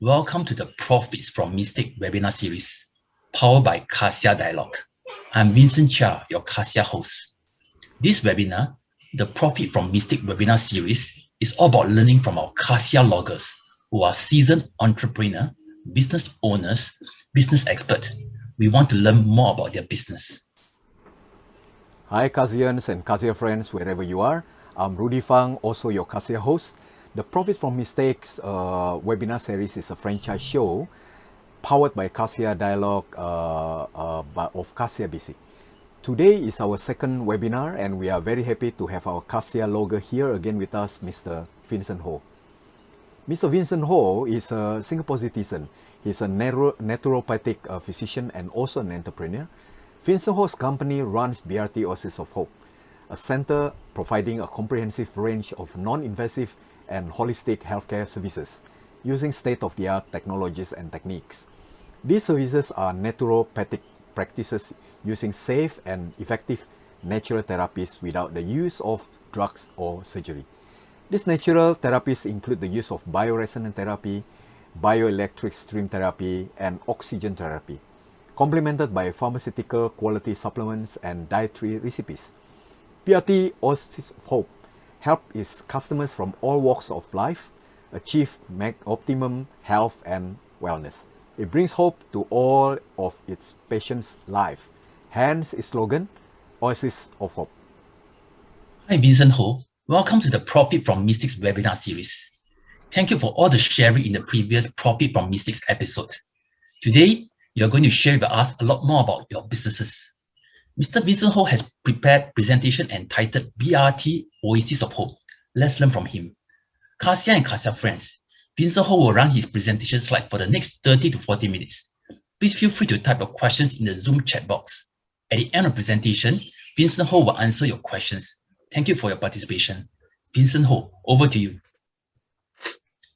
Welcome to the Profits from Mistake webinar series, powered by Casa Dialogue. I'm Vincent Ho, your Casa host. This webinar, the Profit from Mistake webinar series, is all about learning from our Casa loggers, who are seasoned entrepreneurs, business owners, business experts. We want to learn more about their business. Hi Casians and Casa friends, wherever you are. I'm Rudy Fang, also your Casa host. The Profit from Mistakes webinar series is a franchise show powered by Casa Dialogue of Casa Vrt. Today is our second webinar and we are very happy to have our Casa logger here again with us, Mr. Vincent Ho. Mr. Vincent Ho is a Singapore citizen. He's a naturopathic physician and also an entrepreneur. Vincent Ho's company runs BRT Oasis of Hope, a center providing a comprehensive range of non-invasive and holistic healthcare services using state-of-the-art technologies and techniques. These services are naturopathic practices using safe and effective natural therapies without the use of drugs or surgery. These natural therapies include the use of bioresonance therapy, bioelectric stream therapy, and oxygen therapy, complemented by pharmaceutical quality supplements and dietary recipes. BRT Oasis of Hope helps its customers from all walks of life achieve optimum health and wellness. It brings hope to all of its patients' life. Hence its slogan, Oasis of Hope. Hi, Vincent Ho. Welcome to the Profit from Mistakes webinar series. Thank you for all the sharing in the previous Profit from Mistakes episode. Today, you're going to share with us a lot more about your businesses. Mr. Vincent Ho has prepared a presentation entitled BRT Oasis of Hope. Let's learn from him. Casa and Casa friends, Vincent Ho will run his presentation slide for the next 30 to 40 minutes. Please feel free to type your questions in the Zoom chat box. At the end of the presentation, Vincent Ho will answer your questions. Thank you for your participation. Vincent Ho, over to you.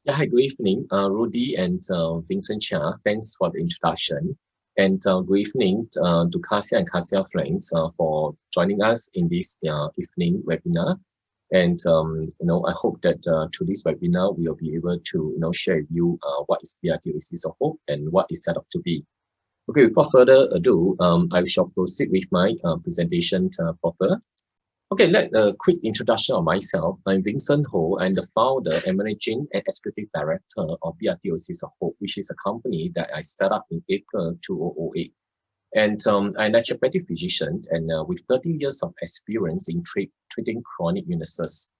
Yeah, hi, good evening, Rudy and Vincent Chia. Thanks for the introduction. And good evening to Casa and Casa friends for joining us in this evening webinar. And I hope that through this webinar we will be able to share with you what is BRT Oasis of Hope and what is set up to be. Okay, without further ado, I shall proceed with my presentation proper. Okay, a quick introduction of myself. I'm Vincent Ho. I'm the founder and managing and executive director of BRT Oasis of Hope, which is a company that I set up in April 2008. And I'm a naturopathic physician and with 30 years of experience in treating chronic illnesses.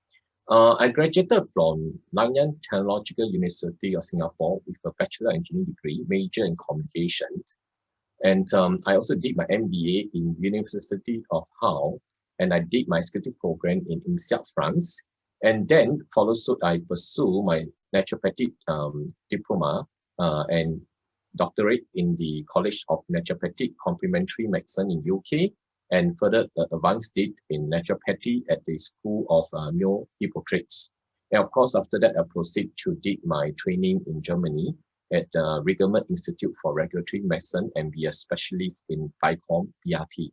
I graduated from Nanyang Technological University of Singapore with a Bachelor Engineering degree, major in communications. And I also did my MBA in University of Hull. And I did my executive program in INSEAD, France. And then follow suit, I pursue my naturopathic diploma and doctorate in the College of Naturopathic Complementary Medicine in UK, and further advanced it in naturopathy at the School of Neo Hippocrates. And of course, after that, I proceed to did my training in Germany at Rigelmann Institute for Regulatory Medicine and be a specialist in BICOM BRT.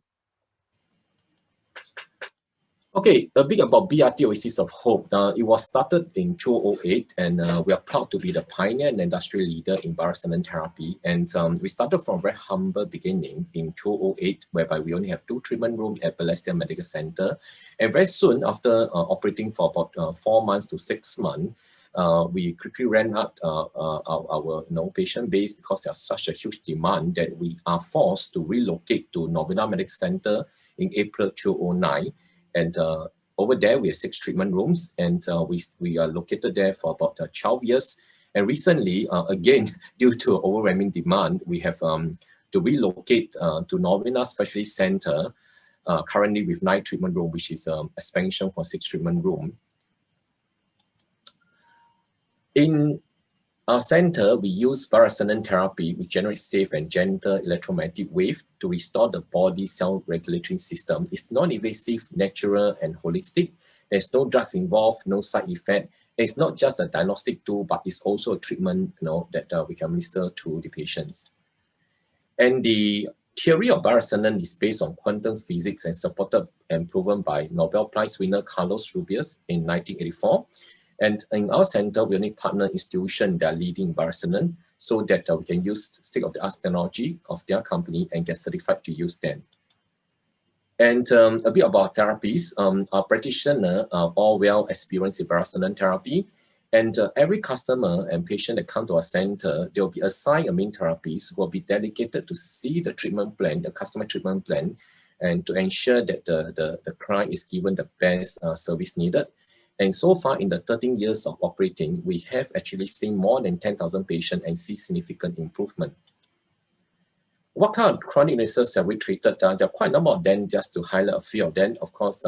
Okay, a bit about BRT Oasis of Hope. It was started in 2008 and we are proud to be the pioneer and industry leader in bioresonance therapy. And we started from a very humble beginning in 2008, whereby we only have 2 treatment rooms at Bacterial Medical Center. And very soon after operating for about 4 months to 6 months, we quickly ran out our patient base because there's such a huge demand that we are forced to relocate to Novena Medical Center in April 2009. And over there, we have 6 treatment rooms, and we are located there for about 12 years. And recently, again, due to overwhelming demand, we have to relocate to Novena Specialist Center, currently with 9 treatment rooms, which is expansion for 6 treatment rooms. In our center, we use bioresonance therapy, which generates safe and gentle electromagnetic wave to restore the body cell regulatory system. It's non-invasive, natural, and holistic. There's no drugs involved, no side effect. It's not just a diagnostic tool, but it's also a treatment that we can administer to the patients. And the theory of bioresonance is based on quantum physics and supported and proven by Nobel Prize winner Carlos Rubius in 1984. And in our center, we only partner institutions that are leading Bioresonance so that we can use state-of-the-art technology of their company and get certified to use them. And a bit about therapies. Our practitioners are all well experienced in Bioresonance therapy. And every customer and patient that come to our center, they will be assigned a main therapist who will be dedicated to see the treatment plan, the customer treatment plan, and to ensure that the client is given the best service needed. And so far in the 13 years of operating, we have actually seen more than 10,000 patients and see significant improvement. What kind of chronic illnesses have we treated? There are quite a number of them, just to highlight a few of them. Of course,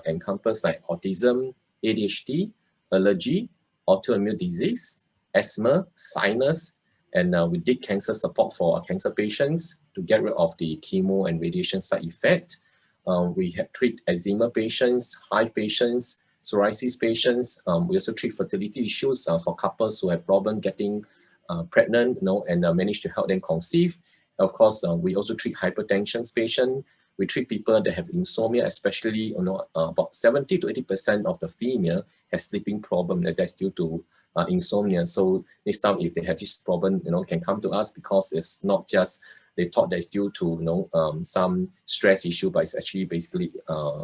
encompass like autism, ADHD, allergy, autoimmune disease, asthma, sinus, and we did cancer support for our cancer patients to get rid of the chemo and radiation side effect. We have treat eczema patients, hive patients, psoriasis patients. We also treat fertility issues for couples who have problem getting pregnant, and manage to help them conceive. Of course, we also treat hypertension patients. We treat people that have insomnia, especially about 70 to 80% of the female has sleeping problem that's due to insomnia. So next time if they have this problem, can come to us, because it's not just they thought that it's due to some stress issue, but it's actually basically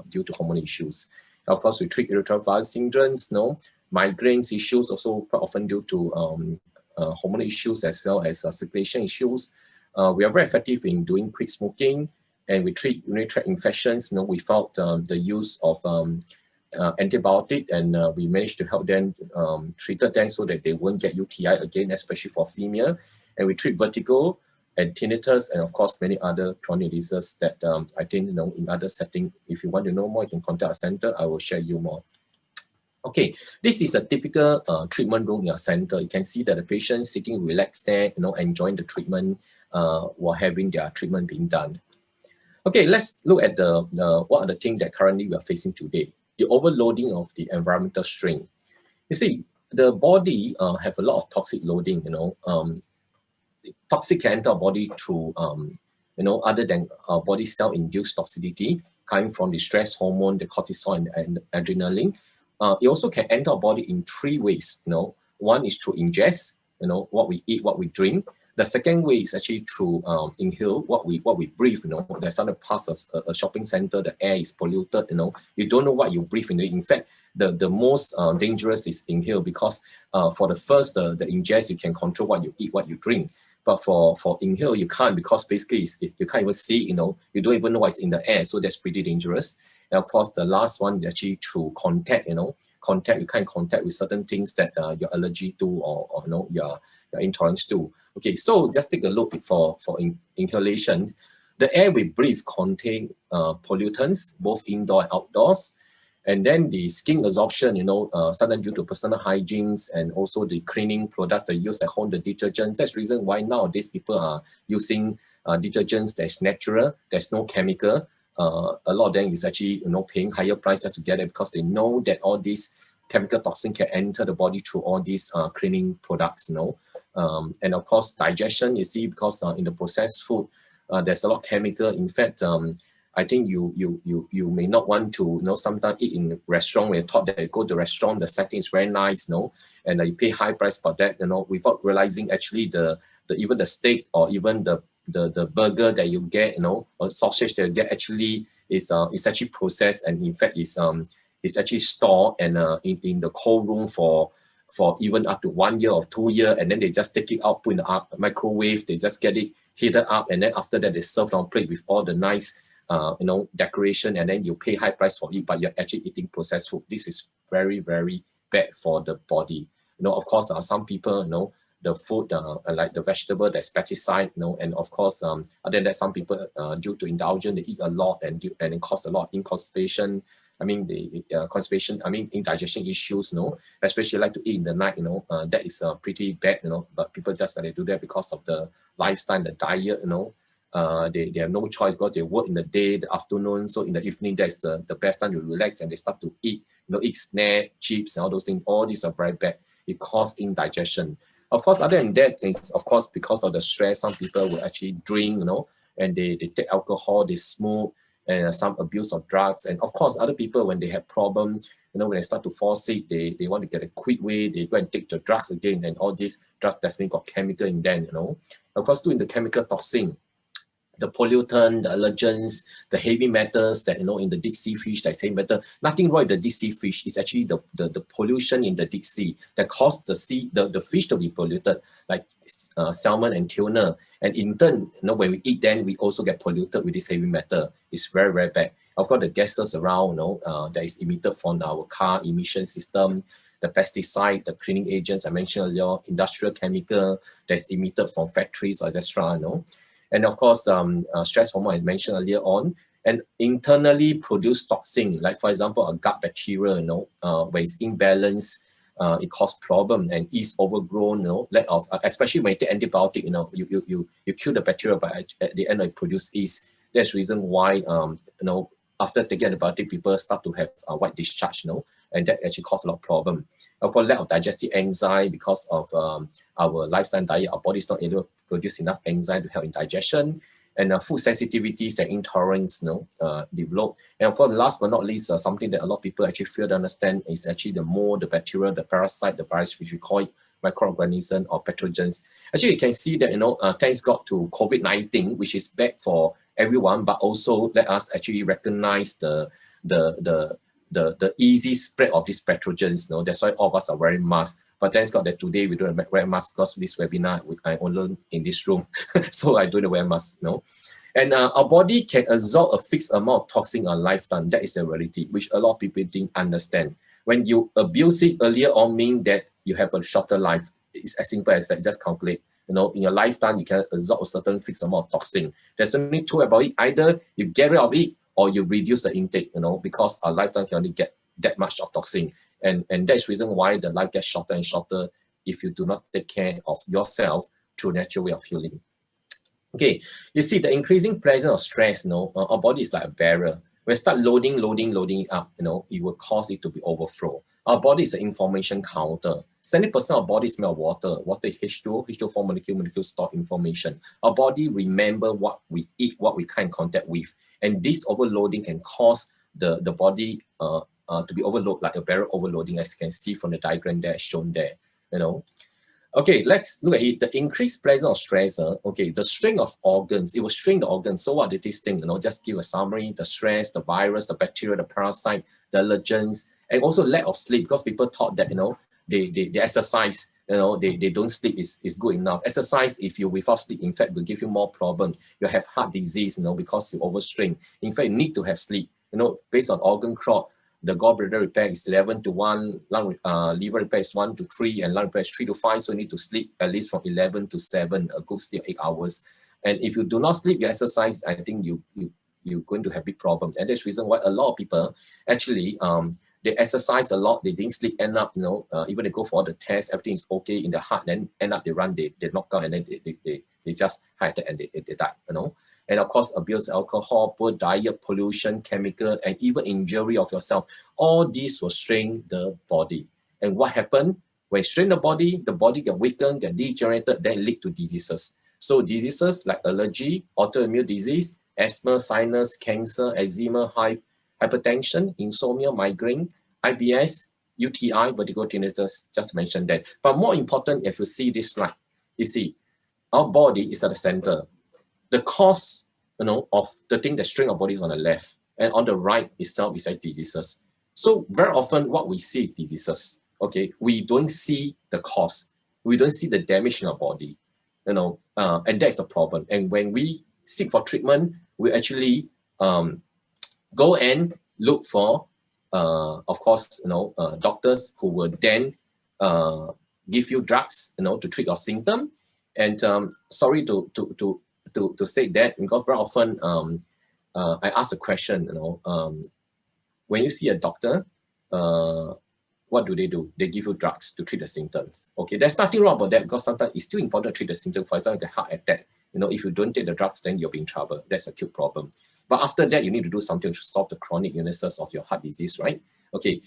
due to hormone issues. Of course, we treat irritable bowel syndromes, migraines issues, also quite often due to hormone issues as well as circulation issues. We are very effective in doing quit smoking, and we treat urinary tract infections. Without the use of antibiotic, and we managed to help them treated them so that they won't get UTI again, especially for female. And we treat vertigo and tinnitus, and of course many other chronic diseases that I think in other setting. If you want to know more, you can contact our center. I will share you more. Okay, this is a typical treatment room in our center. You can see that the patient sitting relaxed there, enjoying the treatment while having their treatment being done. Okay, let's look at what are the things that currently we are facing today. The overloading of the environmental strain. You see, the body have a lot of toxic loading, toxic can enter our body through, other than our body cell-induced toxicity coming from the stress hormone, the cortisol and adrenaline. It also can enter our body in three ways. One is through ingest, what we eat, what we drink. The second way is actually through inhale, what we breathe. There's other parts of a shopping center, the air is polluted. You don't know what you breathe. In fact, the most dangerous is inhale, because for the first, the ingest, you can control what you eat, what you drink. But for inhale, you can't, because basically you can't even see. You don't even know what's in the air, so that's pretty dangerous. And of course, the last one is actually through contact. Contact, you can't contact with certain things that you're allergic to, or you're intolerant to. Okay, so just take a look for inhalation. The air we breathe contain pollutants, both indoor and outdoors. And then the skin absorption, sometimes due to personal hygiene, and also the cleaning products they use at home, the detergents. That's the reason why nowadays people are using detergents that's natural, there's no chemical. A lot of them is actually paying higher price just to get it, because they know that all these chemical toxins can enter the body through all these cleaning products. And of course, digestion, you see, because in the processed food, there's a lot of chemical. In fact, I think you may not want to sometimes eat in a restaurant where you thought that you go to the restaurant, the setting is very nice, and you pay high price for that, without realizing actually even the steak or even the burger that you get, or sausage that you get actually is actually processed, and in fact is actually stored and in the cold room for even up to 1 year or 2 years, and then they just take it out, put in the microwave, they just get it heated up, and then after that they serve on plate with all the nice decoration, and then you pay high price for it, but you're actually eating processed food. This is very, very bad for the body. Of course, some people, the food like the vegetable, there's pesticide, and of course, other than that, some people due to indulgence, they eat a lot and it causes a lot of constipation. Constipation, indigestion issues, especially like to eat in the night, that is pretty bad, but people just do that because of the lifestyle, the diet, they have no choice, because they work in the day, the afternoon, so in the evening, that's the best time to relax, and they start to eat, eat snack, chips, and all those things. All these are very bad. It causes indigestion. Of course, other than that, it's, of course, because of the stress, some people will actually drink, and they take alcohol, they smoke, and some abuse of drugs. And of course, other people, when they have problems, when they start to fall sick, they want to get a quick way, they go and take the drugs again, and all these drugs definitely got chemical in them, Of course, doing the chemical toxin, the pollutant, the allergens, the heavy metals that, in the deep sea fish, that heavy metal, nothing wrong with the deep sea fish. It's actually the pollution in the deep sea that caused the fish to be polluted, like salmon and tuna. And in turn, when we eat them, we also get polluted with this heavy metal. It's very, very bad. Of course, the gases around, that is emitted from our car emission system, the pesticide, the cleaning agents I mentioned earlier, industrial chemical that's emitted from factories, etc. And of course, stress hormone I mentioned earlier on, and internally produced toxin, like for example, a gut bacteria, where it's imbalanced, it causes problem and is overgrown, lack of, especially when you take antibiotic, you kill the bacteria, but at the end it produce yeast. That's the reason why, after taking antibiotic, people start to have white discharge, and that actually causes a lot of problem. Of course, lack of digestive enzyme because of our lifestyle diet, our body is not able to produce enough enzyme to help in digestion, and food sensitivities and intolerance, develop. And of course, last but not least, something that a lot of people actually fail to understand is actually the mold, the bacteria, the parasite, the virus, which we call it microorganisms or pathogens. Actually, you can see that, thanks God to COVID-19, which is bad for everyone, but also let us actually recognize the easy spread of these pathogens. That's why all of us are wearing masks. But thanks God that today we don't wear masks because this webinar I only in this room, so I don't wear masks. And our body can absorb a fixed amount of toxin a lifetime. That is the reality, which a lot of people didn't understand. When you abuse it earlier on, mean that you have a shorter life. It's as simple as that. Just calculate. In your lifetime, you can absorb a certain fixed amount of toxin. There's only two about it. Either you get rid of it or you reduce the intake, because our lifetime can only get that much of toxin. And that's the reason why the life gets shorter and shorter if you do not take care of yourself through natural way of healing. Okay, you see the increasing presence of stress, our body is like a barrier. When we start loading it up, it will cause it to be overflow. Our body is an information counter. 70% of body is made of water. Water is H2O, H2O4 molecules store information. Our body remember what we eat, what we come in contact with. And this overloading can cause the body to be overloaded, like a barrel overloading, as you can see from the diagram there shown there. Okay, let's look at it. The increased presence of stress, the strain of organs, it will strain the organs. So what did this thing, just give a summary, the stress, the virus, the bacteria, the parasite, the allergens, and also lack of sleep, because people thought that, they exercise, they don't sleep is good enough. Exercise, if you without sleep, in fact, will give you more problems. You have heart disease, because you overstrain. In fact, you need to have sleep. Based on organ clock, the gallbladder repair is 11 to 1, liver repair is 1 to 3, and lung repair is 3 to 5. So you need to sleep at least from 11 to 7, a good sleep 8 hours. And if you do not sleep, you exercise, I think you're going to have big problems. And that's the reason why a lot of people actually, they exercise a lot, they didn't sleep, end up, even they go for all the tests, everything is okay in the heart, then end up they run, they knock out, and then they just heart attack and they die, And of course, abuse alcohol, poor diet, pollution, chemical, and even injury of yourself. All these will strain the body. And what happened? When you strain the body get weakened, get degenerated, then lead to diseases. So diseases like allergy, autoimmune disease, asthma, sinus, cancer, eczema, hypertension, insomnia, migraine, IBS, UTI, vertigo tinnitus, just to mention that. But more important, if you see this slide, you see, our body is at the center. The cause, of the thing that strain our body is on the left, and on the right itself is like diseases. So very often what we see is diseases. Okay, we don't see the cause. We don't see the damage in our body, and that's the problem. And when we seek for treatment, we actually go and look for, of course, doctors who will then give you drugs, to treat your symptom. And sorry to say that, because very often I ask a question, when you see a doctor, what do? They give you drugs to treat the symptoms. Okay, there's nothing wrong about that, because sometimes it's still important to treat the symptoms. For example, the heart attack. If you don't take the drugs, then you'll be in trouble. That's a acute problem. But after that, you need to do something to solve the chronic illnesses of your heart disease, right? Okay.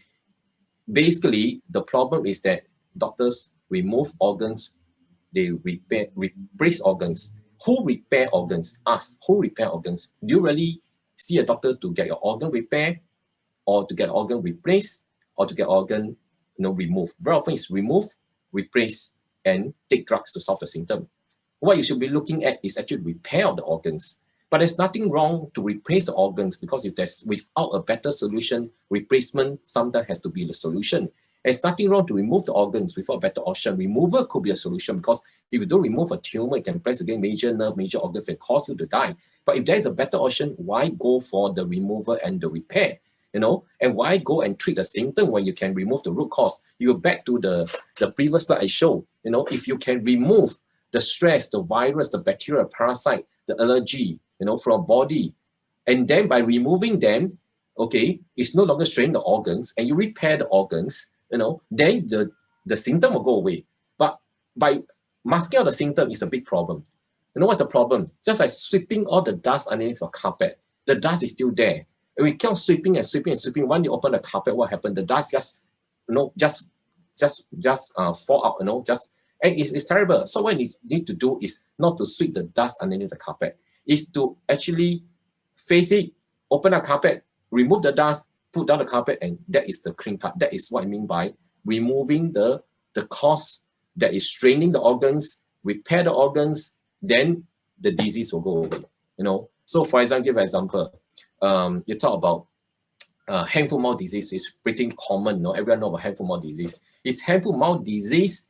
Basically, the problem is that doctors remove organs, they replace organs. Who repair organs? Ask, who repair organs? Do you really see a doctor to get your organ repaired, or to get organ replaced, or to get organ, removed. Very often it's remove, replace, and take drugs to solve the symptom. What you should be looking at is actually repair of the organs. But there's nothing wrong to replace the organs, because if there's without a better solution, replacement sometimes has to be the solution. There's nothing wrong to remove the organs without a better option. Removal could be a solution, because if you don't remove a tumor, it can place again major nerve, major organs, and cause you to die. But if there is a better option, why go for the removal and the repair? And why go and treat the symptom when you can remove the root cause? You go back to the previous slide I showed. If you can remove the stress, the virus, the bacteria, parasite, the allergy, from body, and then by removing them, okay, it's no longer straining the organs, and you repair the organs, then the symptom will go away. But by masking out the symptom is a big problem. What's the problem? Just like sweeping all the dust underneath your carpet, the dust is still there. And we keep on sweeping and sweeping and sweeping. When you open the carpet, what happened? The dust just fall out, and it's terrible. So what you need to do is not to sweep the dust underneath the carpet. Is to actually face it, open the carpet, remove the dust, put down the carpet, and that is the clean cut. That is what I mean by removing the cause that is straining the organs, repair the organs, then the disease will go away. So for example, give an example. You talk about hand, foot, mouth disease is pretty common. Everyone knows about hand, foot, mouth disease. Is hand, foot, mouth disease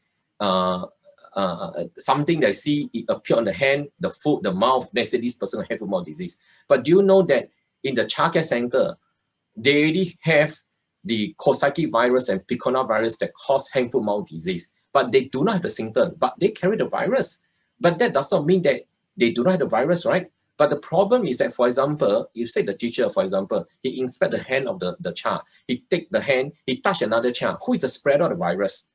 something that see it appear on the hand, the foot, the mouth, they say this person has hand, foot, mouth disease? But do you know that in the childcare center, they already have the Colic virus and picorna virus that cause hand, foot, mouth disease, but they do not have the symptom, but they carry the virus. But that does not mean that they do not have the virus, right? But the problem is that, for example, you say the teacher, for example, he inspect the hand of the child, he take the hand, he touch another child. Who is the spreader of the virus?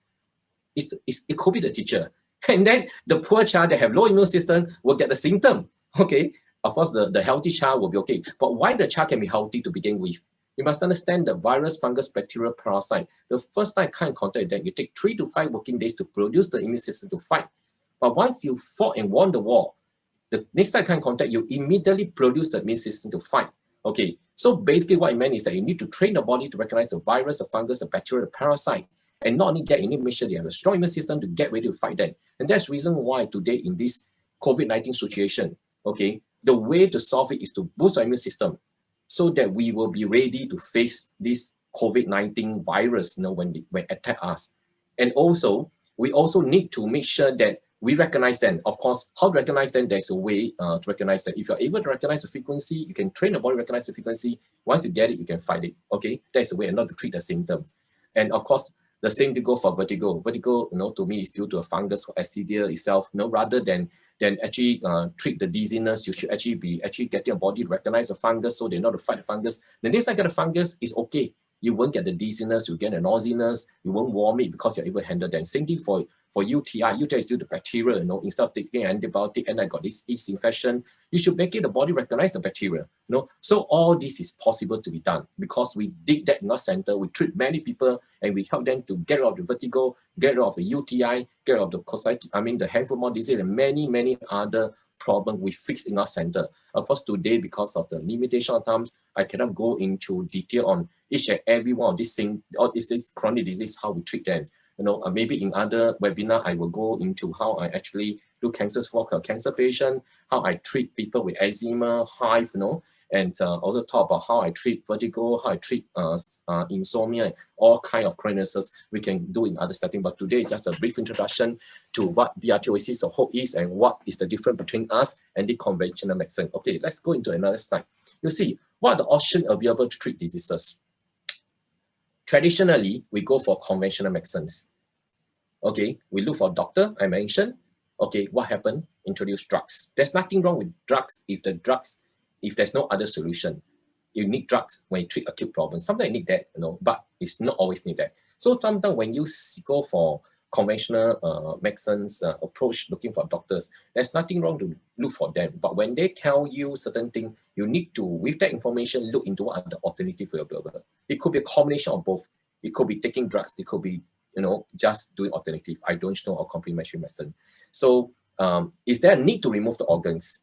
It could be the teacher. And then the poor child that have low immune system will get the symptom, okay? Of course, the healthy child will be okay. But why the child can be healthy to begin with? You must understand the virus, fungus, bacteria, parasite. The first time come in contact with them, you take 3 to 5 working days to produce the immune system to fight. But once you fought and won the war, the next time come in contact, you immediately produce the immune system to fight. Okay, so basically what it meant is that you need to train the body to recognize the virus, the fungus, the bacteria, the parasite. And not only that, you need to make sure they have a strong immune system to get ready to fight them. And that's the reason why today in this COVID-19 situation, okay, the way to solve it is to boost our immune system so that we will be ready to face this COVID-19 virus, when it attack us. And also, we also need to make sure that we recognize them. Of course, how to recognize them, there's a way to recognize them. If you're able to recognize the frequency, you can train the body to recognize the frequency. Once you get it, you can fight it, okay? That's the way, and not to treat the symptom. And of course, the same to go for vertigo. Vertigo, to me, is due to a fungus or Accidia itself. Rather than actually treat the dizziness, you should actually be getting your body to recognize the fungus so they know to fight the fungus. The next time you get the fungus, is okay. You won't get the dizziness, you get the nauseousness, you won't vomit because you're able to handle them. Same thing for UTI. UTI is due to bacteria, instead of taking antibiotic and I got this yeast infection, you should make it the body recognize the bacteria. So all this is possible to be done because we did that in our center. We treat many people and we help them to get rid of the vertigo, get rid of the UTI, get rid of the hand, foot, mouth disease, and many other problems we fix in our center. Of course, today, because of the limitation of time, I cannot go into detail on each and every one of these things, or this chronic disease, how we treat them. Maybe in other webinar, I will go into how I actually do cancers for a cancer patient, how I treat people with eczema, hive, and also talk about how I treat vertigo, how I treat insomnia, all kind of chronic illnesses we can do in other settings. But today is just a brief introduction to what BRT Oasis of Hope is and what is the difference between us and the conventional medicine. Okay, let's go into another slide. You see, what are the options available to treat diseases? Traditionally, we go for conventional medicines. Okay, we look for a doctor, I mentioned. Okay, what happened? Introduce drugs. There's nothing wrong with drugs if there's no other solution. You need drugs when you treat acute problems. Sometimes you need that, but it's not always need that. So sometimes when you go for conventional medicines approach, looking for doctors, there's nothing wrong to look for them. But when they tell you certain things, you need to, with that information, look into what are the alternatives available. It could be a combination of both. It could be taking drugs. It could be, just doing alternative. I don't know, or complementary medicine. So is there a need to remove the organs?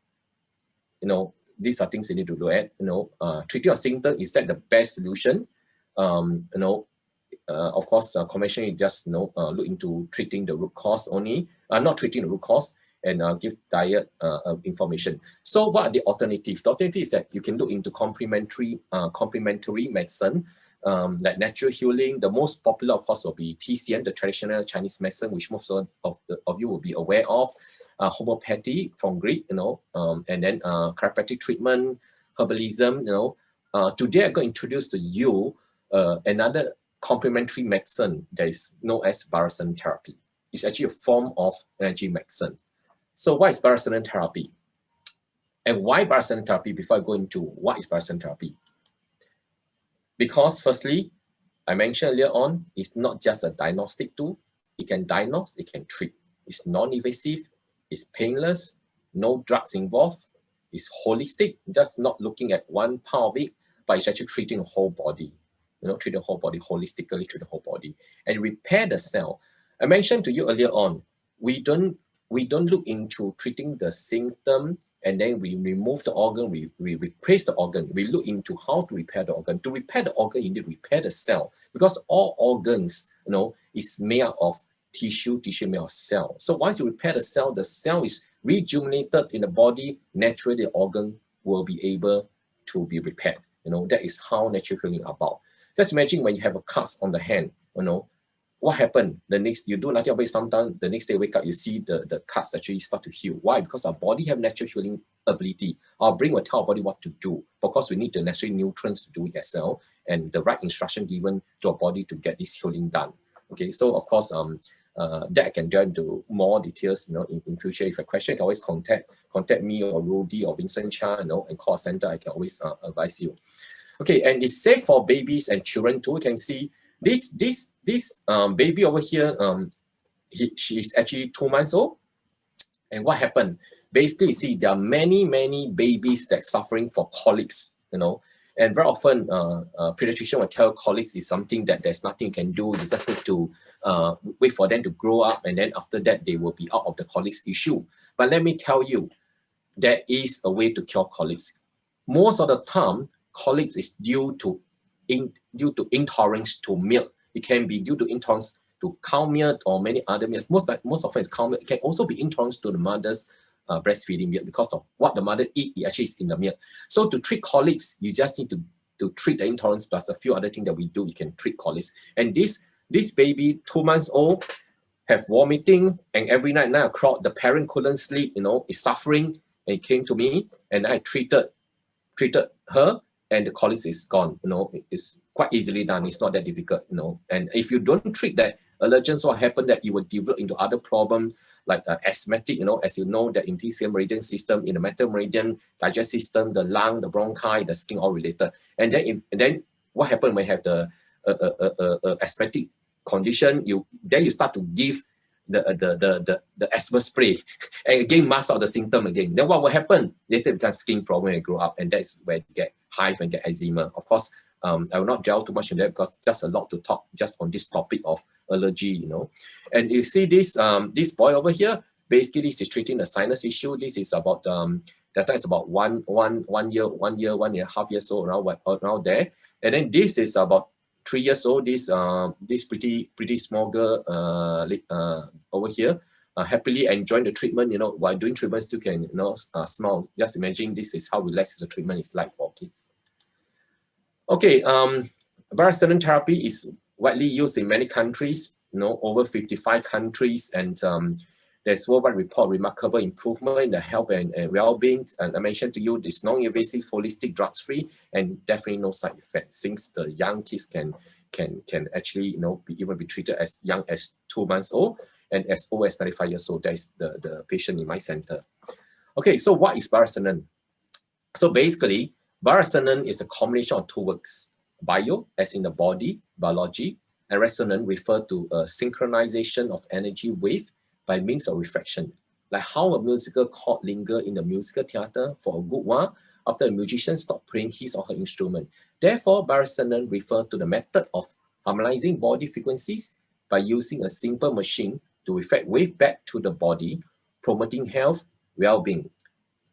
These are things you need to look at. Treating a symptom, is that the best solution? of course, conventionally just look into treating the root cause only, not treating the root cause, and give diet information. So what are the alternatives? The alternative is that you can look into complementary medicine, like natural healing. The most popular, of course, will be TCM, the traditional Chinese medicine, which most of you will be aware of. Homeopathy from Greek, and then chiropractic treatment, herbalism, Today I'm going to introduce to you another complementary medicine that is known as Bioresonance Therapy. It's actually a form of energy medicine. So what is Bioresonance Therapy? And why Bioresonance Therapy before I go into what is Bioresonance Therapy? Because firstly, I mentioned earlier on, it's not just a diagnostic tool. It can diagnose, it can treat. It's non-invasive, it's painless, no drugs involved, it's holistic, just not looking at one part of it, but it's actually treating the whole body. Treat the whole body, holistically treat the whole body, and repair the cell. I mentioned to you earlier on, we don't look into treating the symptom and then we remove the organ, we replace the organ. We look into how to repair the organ. To repair the organ, you need to repair the cell, because all organs, is made out of tissue made of cell. So once you repair the cell is rejuvenated in the body, naturally the organ will be able to be repaired. That is how natural healing is about. Just imagine when you have a cut on the hand, what happened? You do nothing about it, sometimes the next day wake up, you see the cuts actually start to heal. Why? Because our body have natural healing ability. Our brain will tell our body what to do, because we need the necessary nutrients to do it as well, and the right instruction given to our body to get this healing done. Okay, so of course, that I can go into more details, in future. If you have a question, you can always contact me or Rudy or Vincent Cha, and call center. I can always advise you. Okay, and it's safe for babies and children too. You can see this baby over here. She is actually 2 months old. And what happened? Basically, you see there are many babies that suffering for colics. And very often, pediatrician will tell colics is something that there's nothing you can do. You just need to wait for them to grow up, and then after that, they will be out of the colics issue. But let me tell you, there is a way to cure colics. Most of the time, colics is due to intolerance to milk. It can be due to intolerance to cow milk or many other milks. Most often it's cow milk. It can also be intolerance to the mother's breastfeeding milk, because of what the mother eat, it actually is in the milk. So to treat colics, you just need to treat the intolerance plus a few other things that we do. We can treat colics. And this baby, 2 months old, have vomiting, and every night 9 o'clock, the parent couldn't sleep, is suffering, and it came to me, and I treated her, and the colics is gone. It's quite easily done. It's not that difficult, And if you don't treat that, allergens will happen, that you will develop into other problems like asthmatic, as you know, the interior meridian system, in the metal meridian, digestive system, the lung, the bronchi, the skin, all related. And then what happens when you have the asthmatic condition? You start to give the asthma spray, and again mask out the symptom again. Then what will happen? Later it becomes skin problem when you grow up, and that's where you get hive and get eczema. Of course, I will not delve too much in that, because just a lot to talk just on this topic of allergy, And you see this boy over here, basically this is treating a sinus issue. This is about that time is about one year and a half years old, around there. And then this is about 3 years old. This pretty small girl over here, happily enjoying the treatment. While doing treatment, still can smile. Just imagine this is how relaxed the treatment is like for kids. Okay, Bioresonance therapy is widely used in many countries, over 55 countries, and there's worldwide report remarkable improvement in the health and well-being. And I mentioned to you, this non-invasive, holistic, drugs-free, and definitely no side effects, since the young kids can actually even be treated as young as 2 months old and as old as 35 years old. That is the patient in my center. Okay, so what is Bioresonance? So basically, Bioresonance is a combination of two words. Bio, as in the body, biology, and resonance refer to a synchronization of energy wave by means of refraction. Like how a musical chord lingers in the musical theater for a good while after a musician stops playing his or her instrument. Therefore, Bioresonance refers to the method of harmonizing body frequencies by using a simple machine to reflect wave back to the body, promoting health, well-being.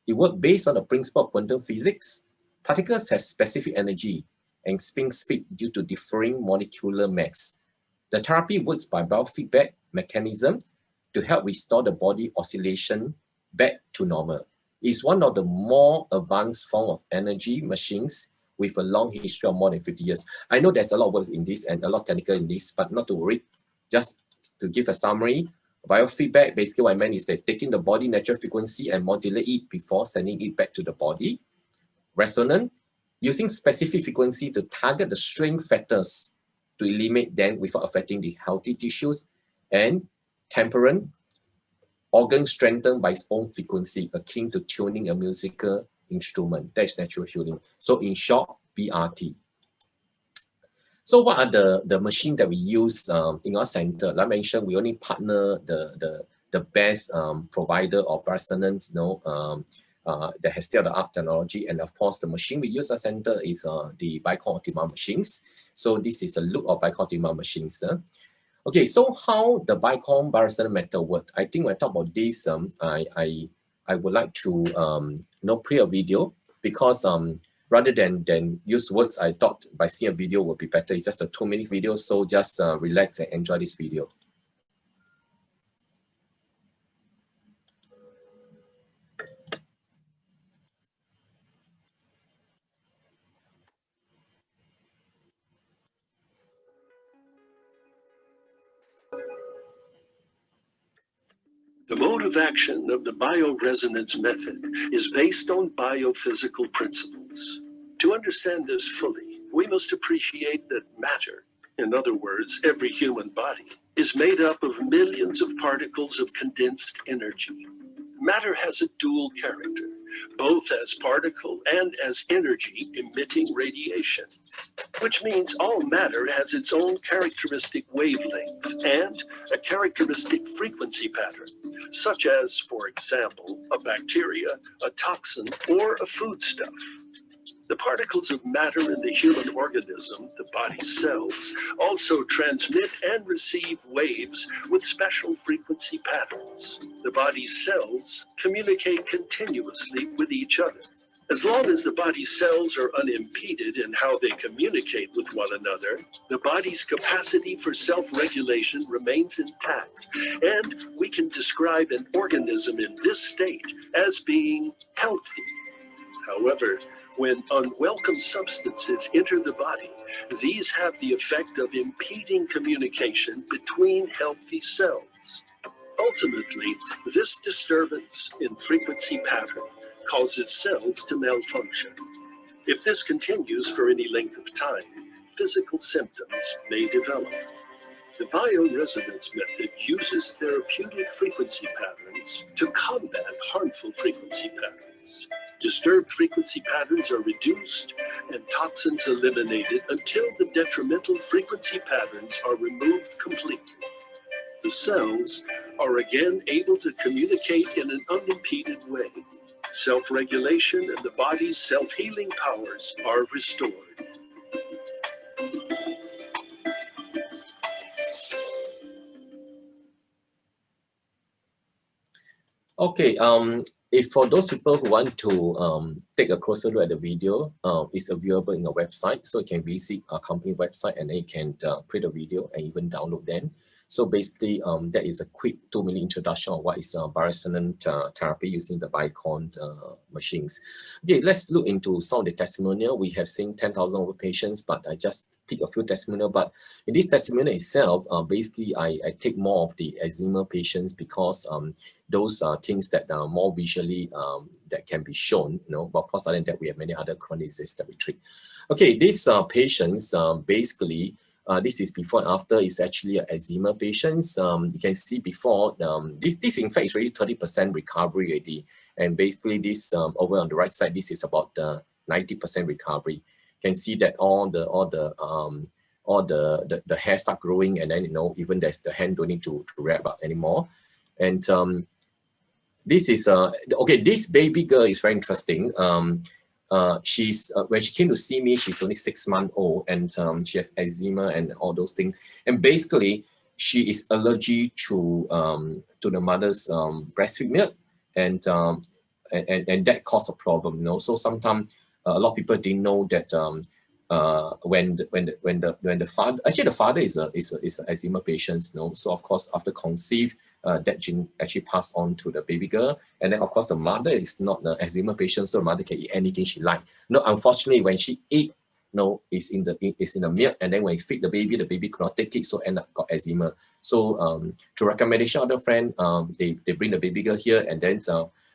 It works based on the principle of quantum physics. Particles have specific energy, and spin speed due to differing molecular mass. The therapy works by biofeedback mechanism to help restore the body oscillation back to normal. It's one of the more advanced form of energy machines with a long history of more than 50 years. I know there's a lot of work in this and a lot of technical in this, but not to worry. Just to give a summary, biofeedback, basically what I meant is that taking the body natural frequency and modulate it before sending it back to the body. Resonance, using specific frequency to target the strain factors to eliminate them without affecting the healthy tissues. And temperament, organ strengthened by its own frequency, akin to tuning a musical instrument. That is natural healing. So in short, BRT. So what are the machines that we use in our center? Like I mentioned, we only partner the best provider of Bioresonance, that has state-of-the-art technology. And of course, the machine we use at our center is the Bicon on-demand machines. So this is a look of Bicon on-demand machines. Okay, so how the Bicon Bioresonance method work? I think when I talk about this, I would like to play a video, because rather than use words, I thought by seeing a video would be better. It's just a 2-minute video, so just relax and enjoy this video. The mode of action of the bioresonance method is based on biophysical principles. To understand this fully, we must appreciate that matter, in other words, every human body, is made up of millions of particles of condensed energy. Matter has a dual character, both as particle and as energy emitting radiation, which means all matter has its own characteristic wavelength and a characteristic frequency pattern, such as, for example, a bacteria, a toxin, or a foodstuff. The particles of matter in the human organism, the body's cells, also transmit and receive waves with special frequency patterns. The body's cells communicate continuously with each other. As long as the body's cells are unimpeded in how they communicate with one another, the body's capacity for self-regulation remains intact, and we can describe an organism in this state as being healthy. However, when unwelcome substances enter the body, these have the effect of impeding communication between healthy cells. Ultimately, this disturbance in frequency pattern causes cells to malfunction. If this continues for any length of time, physical symptoms may develop. The bioresonance method uses therapeutic frequency patterns to combat harmful frequency patterns. Disturbed frequency patterns are reduced and toxins eliminated until the detrimental frequency patterns are removed completely. The cells are again able to communicate in an unimpeded way. Self-regulation and the body's self-healing powers are restored. Okay, if for those people who want to take a closer look at the video, it's available in our website. So you can visit our company website and then you can play the video and even download them. So basically, that is a quick 2-minute introduction of what is Bioresonance therapy using the Bicon machines. Okay, let's look into some of the testimonial. We have seen 10,000 over patients, but I just pick a few testimonial. But in this testimonial itself, basically, I take more of the eczema patients because those are things that are more visually that can be shown, But of course, other than that, we have many other chronic diseases that we treat. Okay, these patients basically. This is before and after. Is actually eczema patients. You can see before this in fact is really 30% recovery already, and basically this over on the right side, this is about 90% recovery. You can see that all the hair start growing, and then even there's the hand don't need to wrap up anymore. And this is okay. This baby girl is very interesting. She's when she came to see me, she's only 6 months old, and she has eczema and all those things. And basically, she is allergic to the mother's breastfeed milk, and that caused a problem. So sometimes a lot of people didn't know that the father, actually the father is a eczema patient, so of course after conceive, that gene actually passed on to the baby girl, and then of course the mother is not the eczema patient, so the mother can eat anything she like. Unfortunately when she ate, it's in the milk, and then when you feed the baby could not take it, so end up got eczema. So to recommendation of the friend, they bring the baby girl here, and then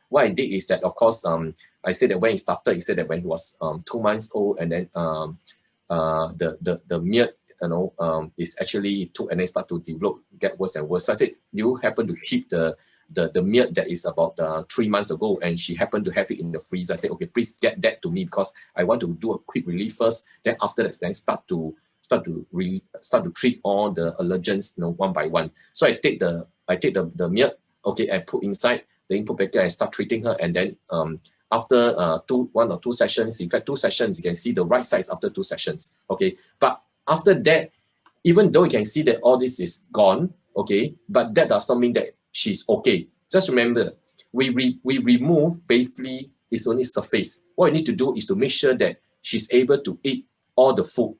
what I did is that, of course, I said that when he started, he said that when he was 2 months old, and then the milk, is actually took and then start to develop, get worse and worse. So I said, you happen to keep the milk that is about 3 months ago, and she happened to have it in the freezer. I said, okay, please get that to me because I want to do a quick relief first. Then after that, then start to treat all the allergens, one by one. So I take the milk, okay, and put inside the input packet and start treating her, and then after 1 or 2 sessions, in fact 2 sessions, you can see the right sides after 2 sessions, okay. But after that, even though you can see that all this is gone, okay, but that does not mean that she's okay. Just remember, we remove, basically it's only surface. What you need to do is to make sure that she's able to eat all the food.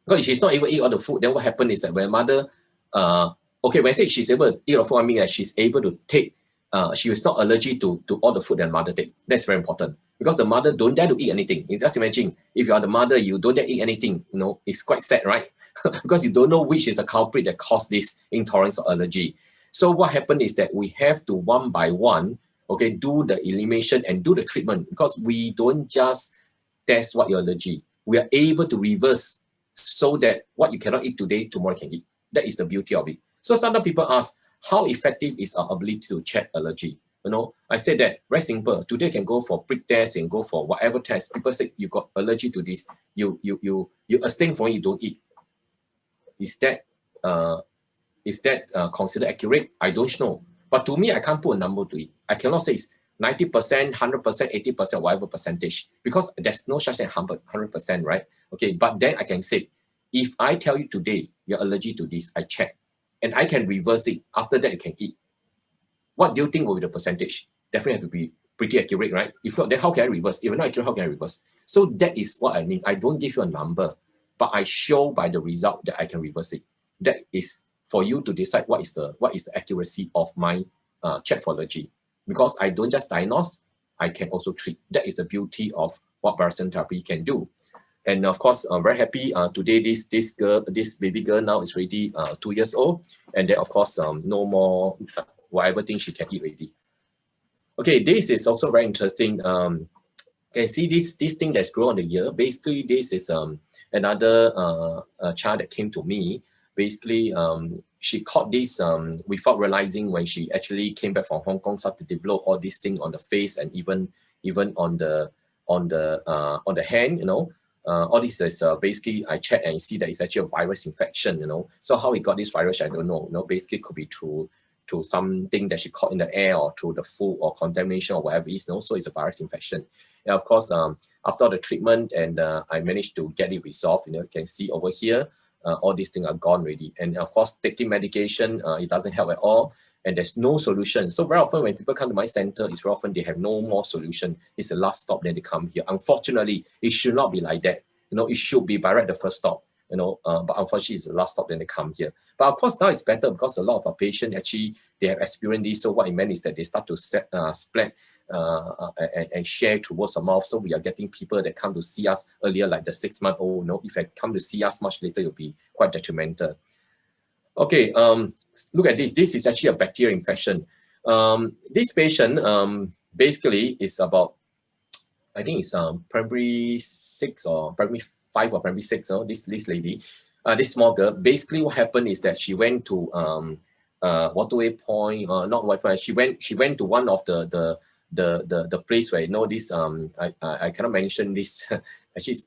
Because if she's not able to eat all the food, then what happens is that when mother, okay, when I say she's able to eat all the food, I mean that she's able to take, she is not allergic to all the food that mother take. That's very important. Because the mother don't dare to eat anything. It's just imagine, if you are the mother, you don't dare to eat anything, it's quite sad, right? Because you don't know which is the culprit that caused this intolerance or allergy. So what happened is that we have to one by one, okay, do the elimination and do the treatment, because we don't just test what your allergy. We are able to reverse so that what you cannot eat today, tomorrow you can eat. That is the beauty of it. So sometimes people ask, how effective is our ability to check allergy? I said that very simple. Today you can go for prick test and go for whatever test. People say you got allergy to this. You abstain from it, you don't eat. Is that considered accurate? I don't know. But to me, I can't put a number to it. I cannot say it's 90%, 100%, 80%, whatever percentage, because there's no such thing 100%, right? Okay, but then I can say, if I tell you today you're allergic to this, I check, and I can reverse it. After that, you can eat. What do you think will be the percentage? Definitely have to be pretty accurate, right? If not, then how can I reverse? If not accurate, how can I reverse? So that is what I mean. I don't give you a number, but I show by the result that I can reverse it. That is for you to decide what is the accuracy of my check for allergy. Because I don't just diagnose, I can also treat. That is the beauty of what Bioresonance Therapy can do. And of course, I'm very happy today. This baby girl now is already 2 years old, and then of course no more whatever thing she can eat already. Okay, this is also very interesting. Can see this thing that's grown on the ear. Basically, this is another child that came to me. Basically, she caught this without realizing when she actually came back from Hong Kong, started to develop all these things on the face and even on the hand. All this is basically I check and see that it's actually a virus infection. So how we got this virus, I don't know. Basically, could be through something that she caught in the air or through the food or contamination or whatever it is. So it's a virus infection. And of course, after the treatment, and I managed to get it resolved. You can see over here, all these things are gone already. And of course, taking medication, it doesn't help at all. And there's no solution. So very often when people come to my center, it's very often they have no more solution. It's the last stop, then they come here. Unfortunately, it should not be like that. It should be by right the first stop. But unfortunately, it's the last stop, then they come here. But of course, now it's better because a lot of our patients actually, they have experienced this. So what it meant is that they start to spread and share through word of mouth. So we are getting people that come to see us earlier, like the 6-month-old. If they come to see us much later, it'll be quite detrimental. Okay, look at this. This is actually a bacterial infection. This patient basically is about, I think it's primary 6 or primary 5 or primary 6. This lady, this small girl. Basically, what happened is that she went to Waterway Point, not Waterway Point. She went to one of the place where this I cannot mention this. Actually, it's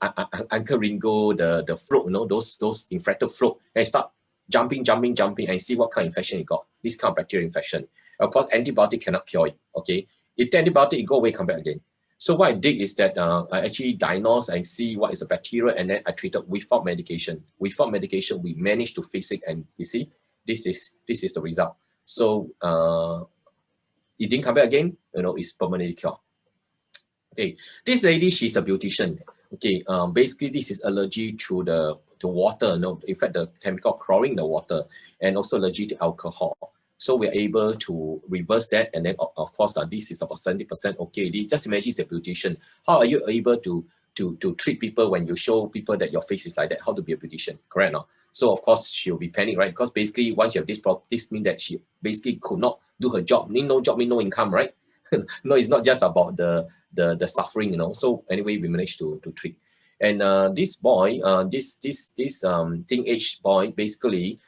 Uncle Ringo, the float. Those infected float, and start jumping and see what kind of infection it got. This kind of bacterial infection. Of course, antibiotic cannot cure it. Okay, if the antibiotic it go away, come back again. So what I did is that I actually diagnosed and see what is the bacteria, and then I treated without medication. Without medication, we managed to fix it, and you see, this is the result. So it didn't come back again. It's permanently cured. Okay, this lady, she's a beautician. Okay, basically this is allergy to the water, in fact the chemical chlorine in the water, and also allergy to alcohol. So we're able to reverse that, and then of course this is about 70% okay. Just imagine it's a beautician. How are you able to treat people when you show people that your face is like that? How to be a beautician, correct or not? So of course she'll be panicked, right? Because basically once you have this problem, this means that she basically could not do her job. No job means no income, right? No, it's not just about the suffering, So anyway, we managed to treat. And this boy, this teenage boy, basically,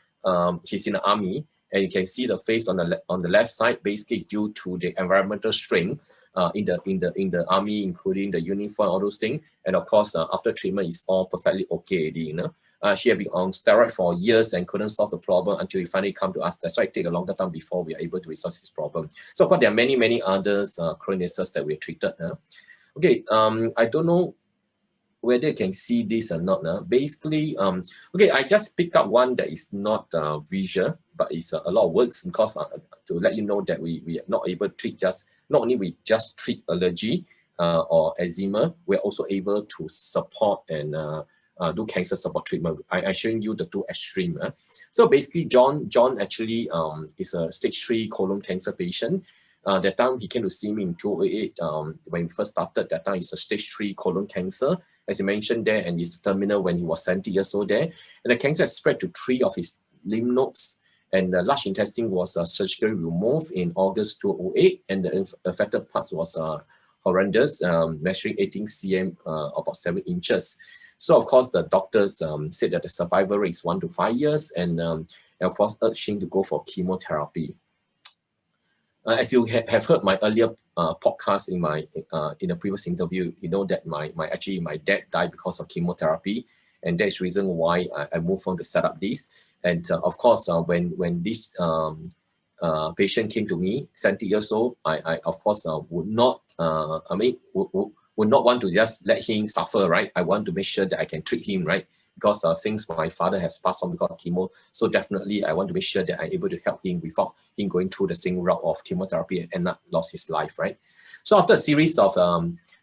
he's in the army, and you can see the face on the left side. Basically, it's due to the environmental strain in the army, including the uniform, all those things. And of course, after treatment, it's all perfectly okay, She had been on steroid for years and couldn't solve the problem until he finally come to us. That's why it take a longer time before we are able to resolve this problem. So of course, there are many others chronic illnesses that we treated. Okay, I don't know whether you can see this or not. Basically, okay, I just picked up one that is not visual, but it's a lot of words, because to let you know that we are not able to treat not only we just treat allergy or eczema, we're also able to support and do cancer support treatment. I'm showing you the two extreme. So basically, John actually is a stage 3 colon cancer patient. That time he came to see me in 2008 when we first started. That time it's a stage 3 colon cancer, as you mentioned there, and it's terminal when he was 70 years old there. And the cancer spread to 3 of his lymph nodes, and the large intestine was surgically removed in August 2008, and the affected parts was horrendous, measuring 18 cm, about 7 inches. So of course, the doctors said that the survival rate is 1 to 5 years, and of course urged him to go for chemotherapy. As you have heard my earlier podcast in the previous interview, you know that my dad died because of chemotherapy, and that's the reason why I moved on to set up this. And of course, when this patient came to me, 70 years old, I of course would not would not want to just let him suffer, right? I want to make sure that I can treat him, right? Because since my father has passed on because of chemo, so definitely I want to make sure that I'm able to help him without him going through the same route of chemotherapy and not lost his life, right? So after a series of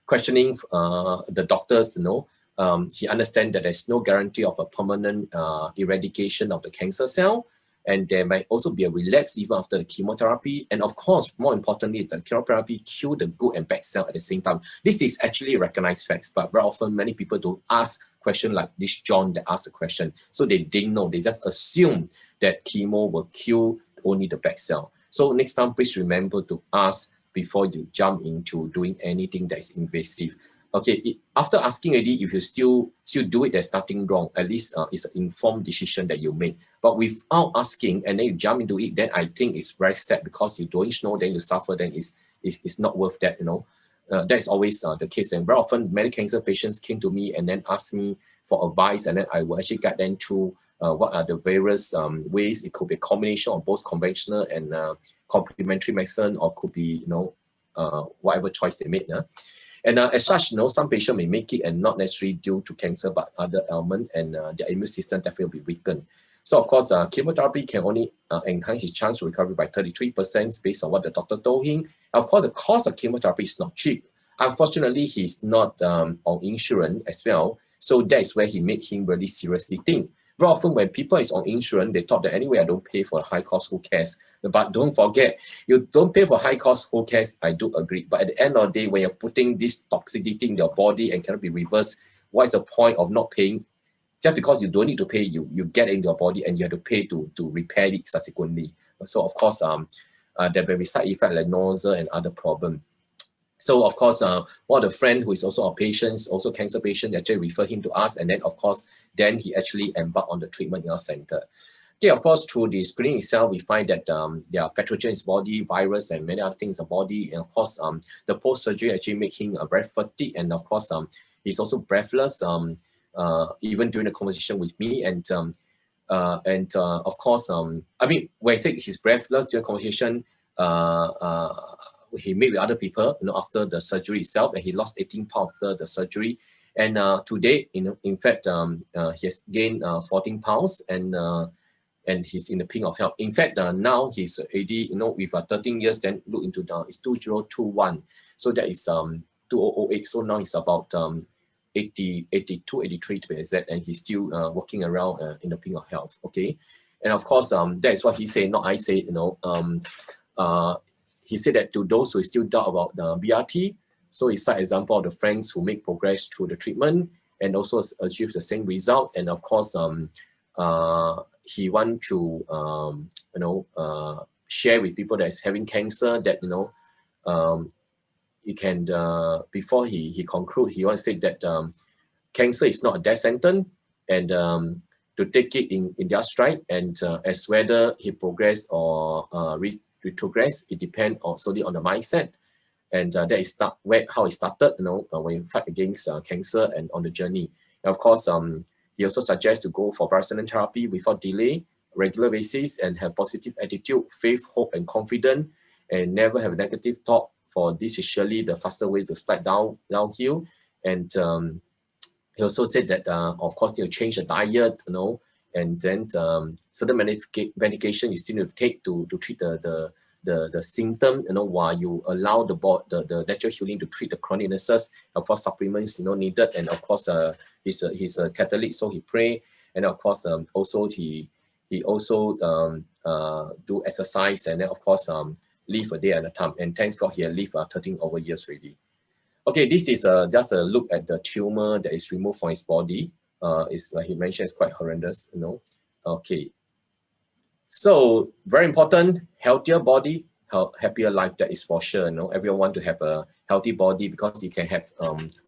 questioning the doctors, he understands that there's no guarantee of a permanent eradication of the cancer cell, and there might also be a relapse even after the chemotherapy. And of course, more importantly, is that chemotherapy kills the good and bad cell at the same time. This is actually recognized facts, but very often many people don't ask questions like this John that asked the question. So they didn't know, they just assume that chemo will kill only the bad cell. So next time, please remember to ask before you jump into doing anything that is invasive. Okay, after asking already, if you still do it, there's nothing wrong. At least it's an informed decision that you make. But without asking and then you jump into it, then I think it's very sad, because you don't know, then you suffer, then it's not worth that, That's always the case. And very often, many cancer patients came to me and then asked me for advice, and then I will actually guide them through what are the various ways. It could be a combination of both conventional and complementary medicine, or could be, whatever choice they made. And as such, some patients may make it and not necessarily due to cancer, but other ailment, and their immune system definitely will be weakened. So of course, chemotherapy can only enhance his chance to recovery by 33% based on what the doctor told him. Of course, the cost of chemotherapy is not cheap. Unfortunately, he's not on insurance as well. So that is where he made him really seriously think. Very often when people is on insurance, they thought that anyway, I don't pay for high cost, who cares? But don't forget, you don't pay for high cost, who cares? I do agree. But at the end of the day, when you're putting this toxicity in your body and cannot be reversed, what is the point of not paying? Just because you don't need to pay, you get it in your body and you have to pay to repair it subsequently. So of course, there may be side effects like nausea and other problems. So of course, one of the friend who is also a patient, also cancer patient, actually refer him to us, and then of course, then he actually embarked on the treatment in our center. Okay, of course, through the screening itself, we find that there are pathogens in his body, virus, and many other things in the body. And of course, the post-surgery actually make him very fatigued, and of course, he's also breathless, even during the conversation with me. And of course, I mean, when I say he's breathless during conversation, he met with other people, after the surgery itself, and he lost 18 pounds after the surgery. And today, in fact, he has gained 14 pounds, and he's in the pink of health. In fact, now he's already, with 13 years, then look into it's 2021. So that is 2008. So now he's about 82, 83 to be exact, and he's still walking around in the pink of health. Okay, and of course, that's what he said, not I say. He said that to those who still doubt about the BRT, so he cited example of the friends who make progress through the treatment and also achieve the same result. And of course, he want to share with people that's having cancer that you can before he conclude, he wants to say that cancer is not a death sentence, and to take it in their stride, and as whether he progress or retrogress, it depends solely on the mindset, and that is how it started, when you fight against cancer and on the journey. And of course, he also suggests to go for Bioresonance Therapy without delay, regular basis, and have positive attitude, faith, hope, and confidence, and never have a negative thought. For this is surely the faster way to slide downhill. And he also said that, of course, you change the diet, and then certain medication you still need to take to treat the symptom, while you allow the natural healing to treat the chronic illnesses. Of course, supplements needed, and of course, he's a Catholic, so he pray, and of course, also he also do exercise, and then of course live a day at a time. And thanks God, he had lived 13 over years already. Okay, this is just a look at the tumor that is removed from his body. It's like he mentioned, it's quite horrendous, Okay, so very important, healthier body, happier life. That is for sure. Everyone want to have a healthy body, because you can have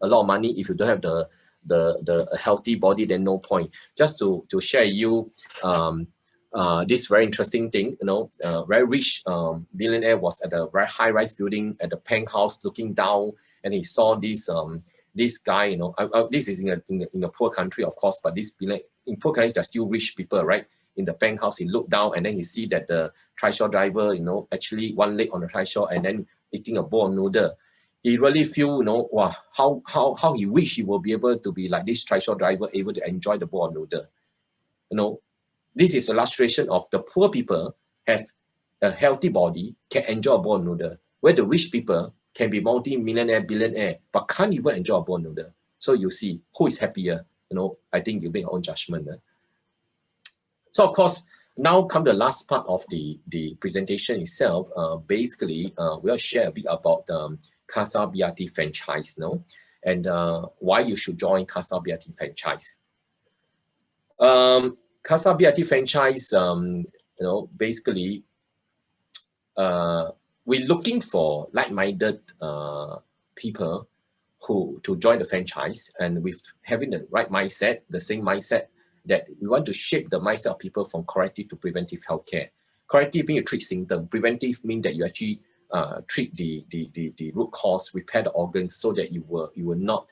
a lot of money. If you don't have the healthy body, then no point. Just to share you this very interesting thing, very rich billionaire was at a very high-rise building at the penthouse looking down, and he saw this this guy, this is in a poor country, of course, but in poor countries, there's still rich people, right? In the penthouse, he looked down, and then he see that the trishaw driver, actually one leg on the trishaw, and then eating a bowl of noodle. He really feel, wow, how he wish he will be able to be like this trishaw driver, able to enjoy the bowl of noodle. This is an illustration of the poor people have a healthy body, can enjoy a bowl of noodle, where the rich people can be multi-millionaire, billionaire, but can't even enjoy a bowl of noodle. So you see, who is happier? I think you make your own judgment. So of course, now come the last part of the presentation itself. Basically, we'll share a bit about Casa Vrt Franchise, and why you should join Casa Vrt Franchise. Casa Vrt Franchise, basically, we're looking for like-minded people to join the franchise, and with having the right mindset, the same mindset, that we want to shape the mindset of people from corrective to preventive healthcare. Corrective means you treat symptoms. Preventive means that you actually treat the root cause, repair the organs, so that you will not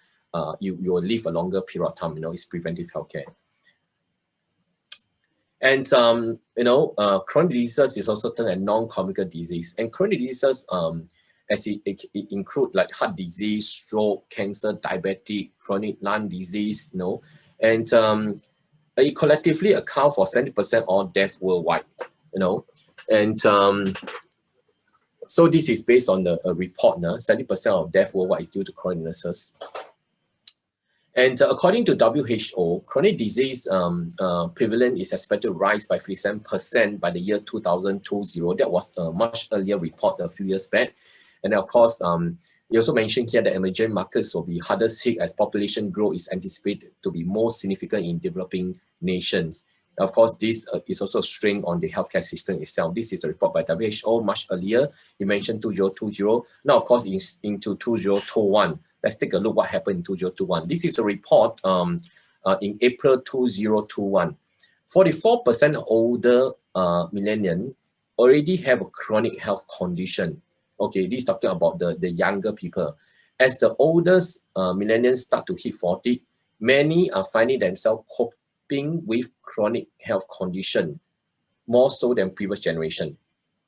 you will live a longer period of time. It's preventive healthcare. And chronic diseases is also termed a non-communicable disease. And chronic diseases, as it include like heart disease, stroke, cancer, diabetic, chronic lung disease, and it collectively account for 70% of all death worldwide, and so this is based on a report. 70% of death worldwide is due to chronic illnesses. And according to WHO, chronic disease prevalence is expected to rise by 57% by the year 2020. That was a much earlier report a few years back. And of course, you also mentioned here that emerging markets will be hardest hit as population growth is anticipated to be more significant in developing nations. Of course, this is also a strain on the healthcare system itself. This is a report by WHO much earlier. You mentioned 2020. Now, of course, into 2021. Let's take a look what happened in 2021. This is a report in April 2021. 44% older millennials already have a chronic health condition. Okay, this is talking about the younger people. As the oldest millennials start to hit 40, many are finding themselves coping with chronic health condition more so than previous generation.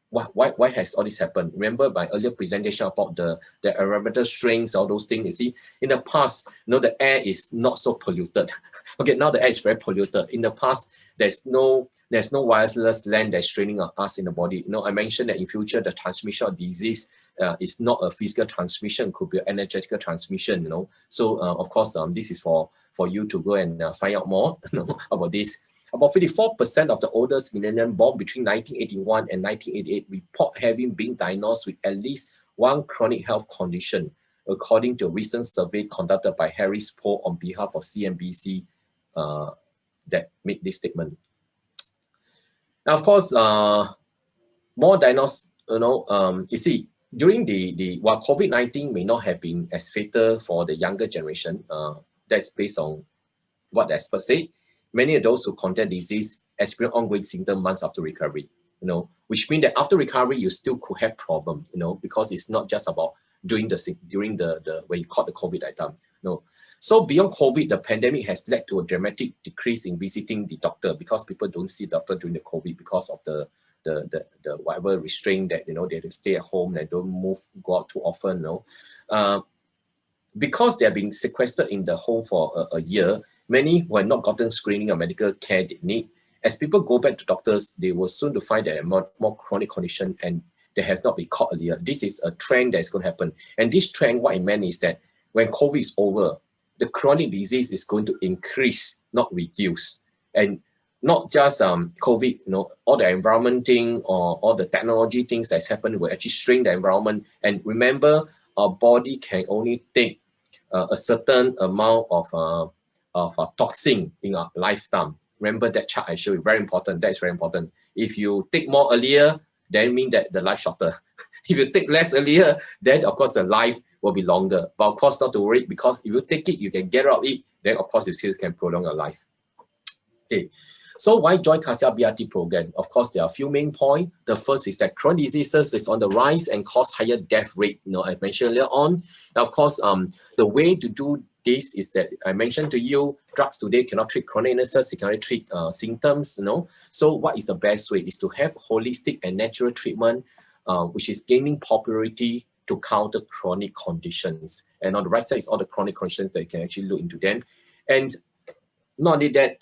Why has all this happened? Remember my earlier presentation about the environmental strains, all those things. You see, in the past, the air is not so polluted. Okay, now the air is very polluted. In the past, there's no wireless land that's straining us in the body. I mentioned that in future, the transmission of disease, it's not a physical transmission, could be an energetical transmission, you know. So of course, this is for you to go and find out more about this. About 54% of the oldest millennium born between 1981 and 1988 report having been diagnosed with at least one chronic health condition, according to a recent survey conducted by Harris Poll on behalf of CNBC that made this statement. Now, of course, more diagnosed, you know, you see, during while COVID-19 may not have been as fatal for the younger generation, that's based on what the experts say, many of those who contract disease experience ongoing symptoms months after recovery, you know, which means that after recovery, you still could have problem, you know, because it's not just about during the when you caught the COVID that time, no. So beyond COVID, the pandemic has led to a dramatic decrease in visiting the doctor because people don't see the doctor during the COVID because of the whatever restraint that, you know, they have to stay at home, they don't move, go out too often, no. Because they have been sequestered in the home for a year, many who have not gotten screening or medical care they need. As people go back to doctors, they will soon to find that more chronic condition and they have not been caught earlier. This is a trend that's going to happen. And this trend, what it meant is that when COVID is over, the chronic disease is going to increase, not reduce. And not just COVID, you know, all the environment thing or all the technology things that's happened will actually strain the environment. And remember, our body can only take a certain amount of toxin in our lifetime. Remember that chart I showed you, very important, that's very important. If you take more earlier, then mean that the life shorter. If you take less earlier, then of course the life will be longer. But of course not to worry, because if you take it, you can get out of it, then of course you still can prolong your life. Okay, so why join Casa BRT program? Of course, there are a few main points. The first is that chronic diseases is on the rise and cause higher death rate. You know, I mentioned earlier on. Now, of course, the way to do this is that I mentioned to you, drugs today cannot treat chronic illnesses, they cannot treat symptoms, you know. So what is the best way? Is to have holistic and natural treatment, which is gaining popularity to counter chronic conditions. And on the right side is all the chronic conditions that you can actually look into them. And not only that,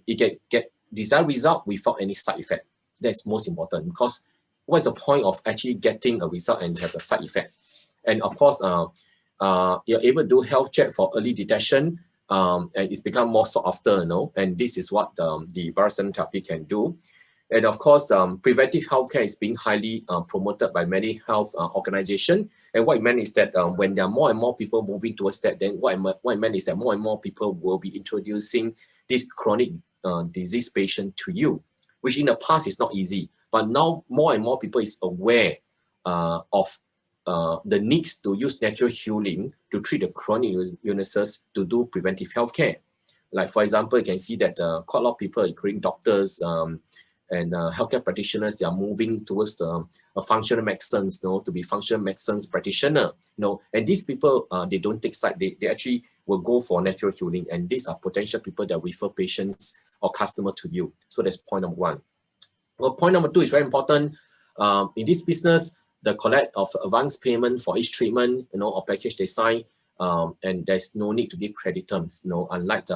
you can get desired result without any side effect. That's most important, because what's the point of actually getting a result and have a side effect? And of course, you're able to do health check for early detection, and it's become more sought after, you know, and this is what the Bioresonance Therapy can do. And of course, preventive healthcare is being highly promoted by many health organizations. And what it meant is that when there are more and more people moving towards that, then what it meant is that more and more people will be introducing this chronic disease patient to you, which in the past is not easy. But now more and more people is aware of the needs to use natural healing to treat the chronic illnesses, to do preventive healthcare. Like for example, you can see that quite a lot of people, including doctors and healthcare practitioners, they are moving towards a functional medicine, you know, to be functional medicine practitioner, you know. And these people, they don't take side, they actually will go for natural healing, and these are potential people that refer patients or customer to you. So that's point number one. Well, point number two is very important. In this business, the collect of advance payment for each treatment, you know, or package they sign, and there's no need to give credit terms, you know, unlike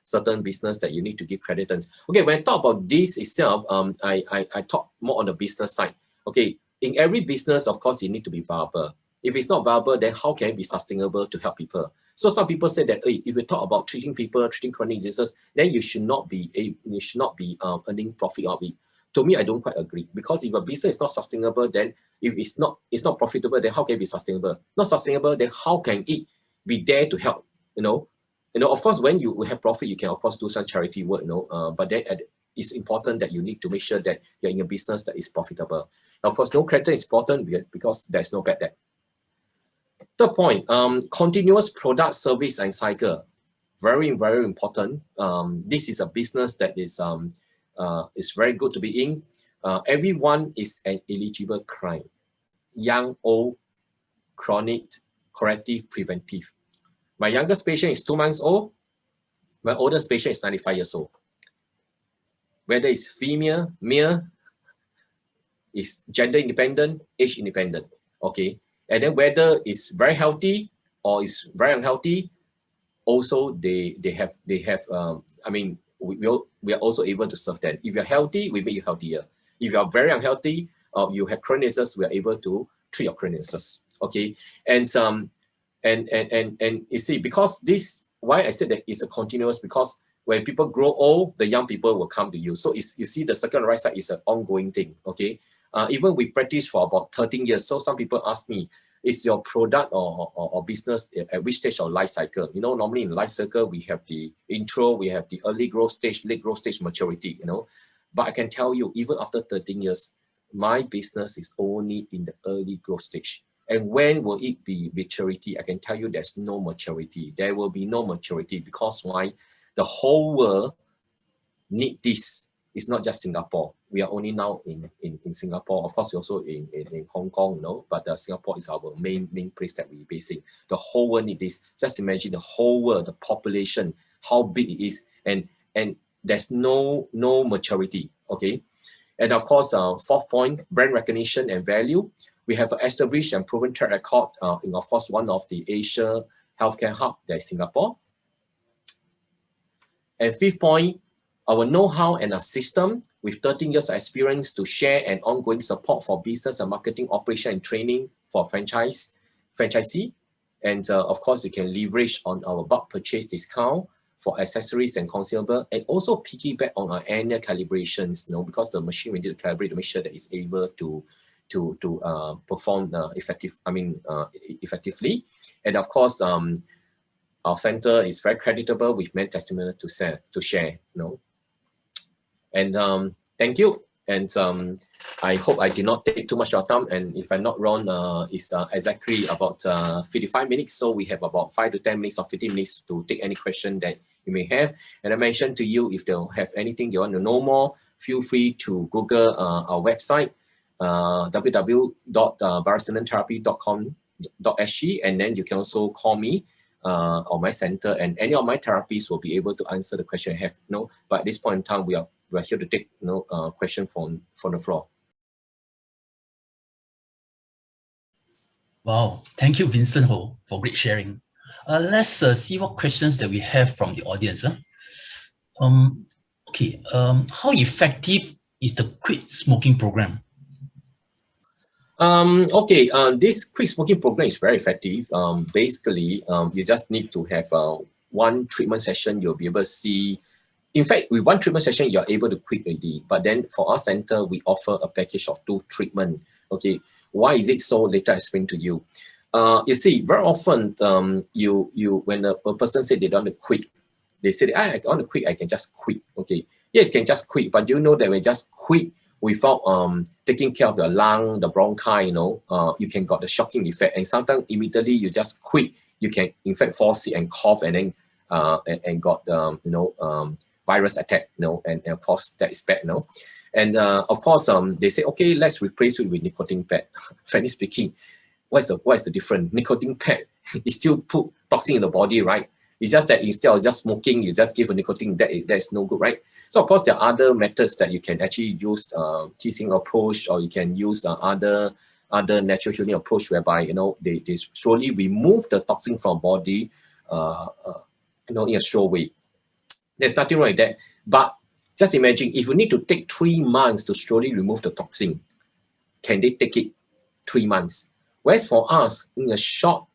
certain business that you need to give credit terms. Okay, when I talk about this itself, I talk more on the business side. Okay, in every business, of course, it need to be viable. If it's not viable, then how can it be sustainable to help people? So some people say that, hey, if you talk about treating people, treating chronic diseases, then you should not be earning profit of it. To me, I don't quite agree, because if a business is not sustainable, then if it's not profitable, then how can it be sustainable? Not sustainable, then how can it be there to help? You know, of course, when you have profit, you can of course do some charity work, you know. But then it's important that you need to make sure that you're in a business that is profitable. Of course, no credit is important because there's no bad debt. Third point, continuous product, service, and cycle. Very, very important. This is a business that is very good to be in. Everyone is an eligible client. Young, old, chronic, corrective, preventive. My youngest patient is 2 months old. My oldest patient is 95 years old. Whether it's female, male, is gender independent, age independent. Okay. And then whether it's very healthy or it's very unhealthy, also they have I mean, we are also able to serve them. If you're healthy, we make you healthier. If you are very unhealthy or you have chronic diseases, we are able to treat your chronic illnesses. Okay, and you see, because this, why I said that it's a continuous, because when people grow old, the young people will come to you. So it's, you see the circle on the right side is an ongoing thing. Okay, even we practice for about 13 years. So some people ask me, is your product or business at which stage of life cycle? You know, normally in life cycle, we have the intro, we have the early growth stage, late growth stage, maturity, you know. But I can tell you, even after 13 years, my business is only in the early growth stage. And when will it be maturity? I can tell you there's no maturity. There will be no maturity, because why? The whole world need this. It's not just Singapore. We are only now in Singapore. Of course, we're also in Hong Kong, you know, but Singapore is our main place that we're basing. The whole world need this. Just imagine the whole world, the population, how big it is, and there's no maturity. Okay, and of course, fourth point, brand recognition and value. We have an established and proven track record in, of course, one of the Asia healthcare hub, that's Singapore. And fifth point, our know-how and a system with 13 years of experience to share and ongoing support for business and marketing operation and training for franchisee. And of course, you can leverage on our bulk purchase discount for accessories and consumable, and also piggyback on our annual calibrations, you know, because the machine we need to calibrate to make sure that it's able to perform effectively. And of course, our center is very creditable with many testimonials to share, you know. And thank you. And I hope I did not take too much of your time. And if I'm not wrong, it's exactly about 55 minutes. So we have about 5 to 10 minutes or 15 minutes to take any question that you may have. And I mentioned to you, if they have anything you want to know more, feel free to Google our website, www.bioresonanceTherapy.com.sg, and then you can also call me or my center, and any of my therapists will be able to answer the question I have. No, but at this point in time, we're here to take question from the floor. Wow, thank you, Vincent Ho, for great sharing. Let's see what questions that we have from the audience. How effective is the quit smoking program? This quit smoking program is very effective. Basically, you just need to have one treatment session. You'll be able to see. In fact, with one treatment session, you're able to quit already. But then for our center, we offer a package of 2 treatment. Okay, why is it so? Later, I explain to you. You see, very often, when a person say they don't want to quit, they say, I want to quit, I can just quit. Okay, yes, you can just quit. But you know that when you just quit without taking care of your lung, the bronchi, you know, you can got the shocking effect. And sometimes immediately you just quit, you can in fact fall sick and cough, and then and got virus attack, you know, and of course that is bad, you know. And of course, they say, okay, let's replace it with nicotine pad. Frankly speaking, what's the difference? Nicotine pad, it still put toxin in the body, right? It's just that instead of just smoking, you just give a nicotine, that is no good, right? So of course, there are other methods that you can actually use, teasing approach, or you can use other natural healing approach, whereby, you know, they slowly remove the toxin from body, you know, in a slow way. There's nothing wrong with that. But just imagine, if you need to take 3 months to slowly remove the toxin, can they take it 3 months? Whereas for us, in a short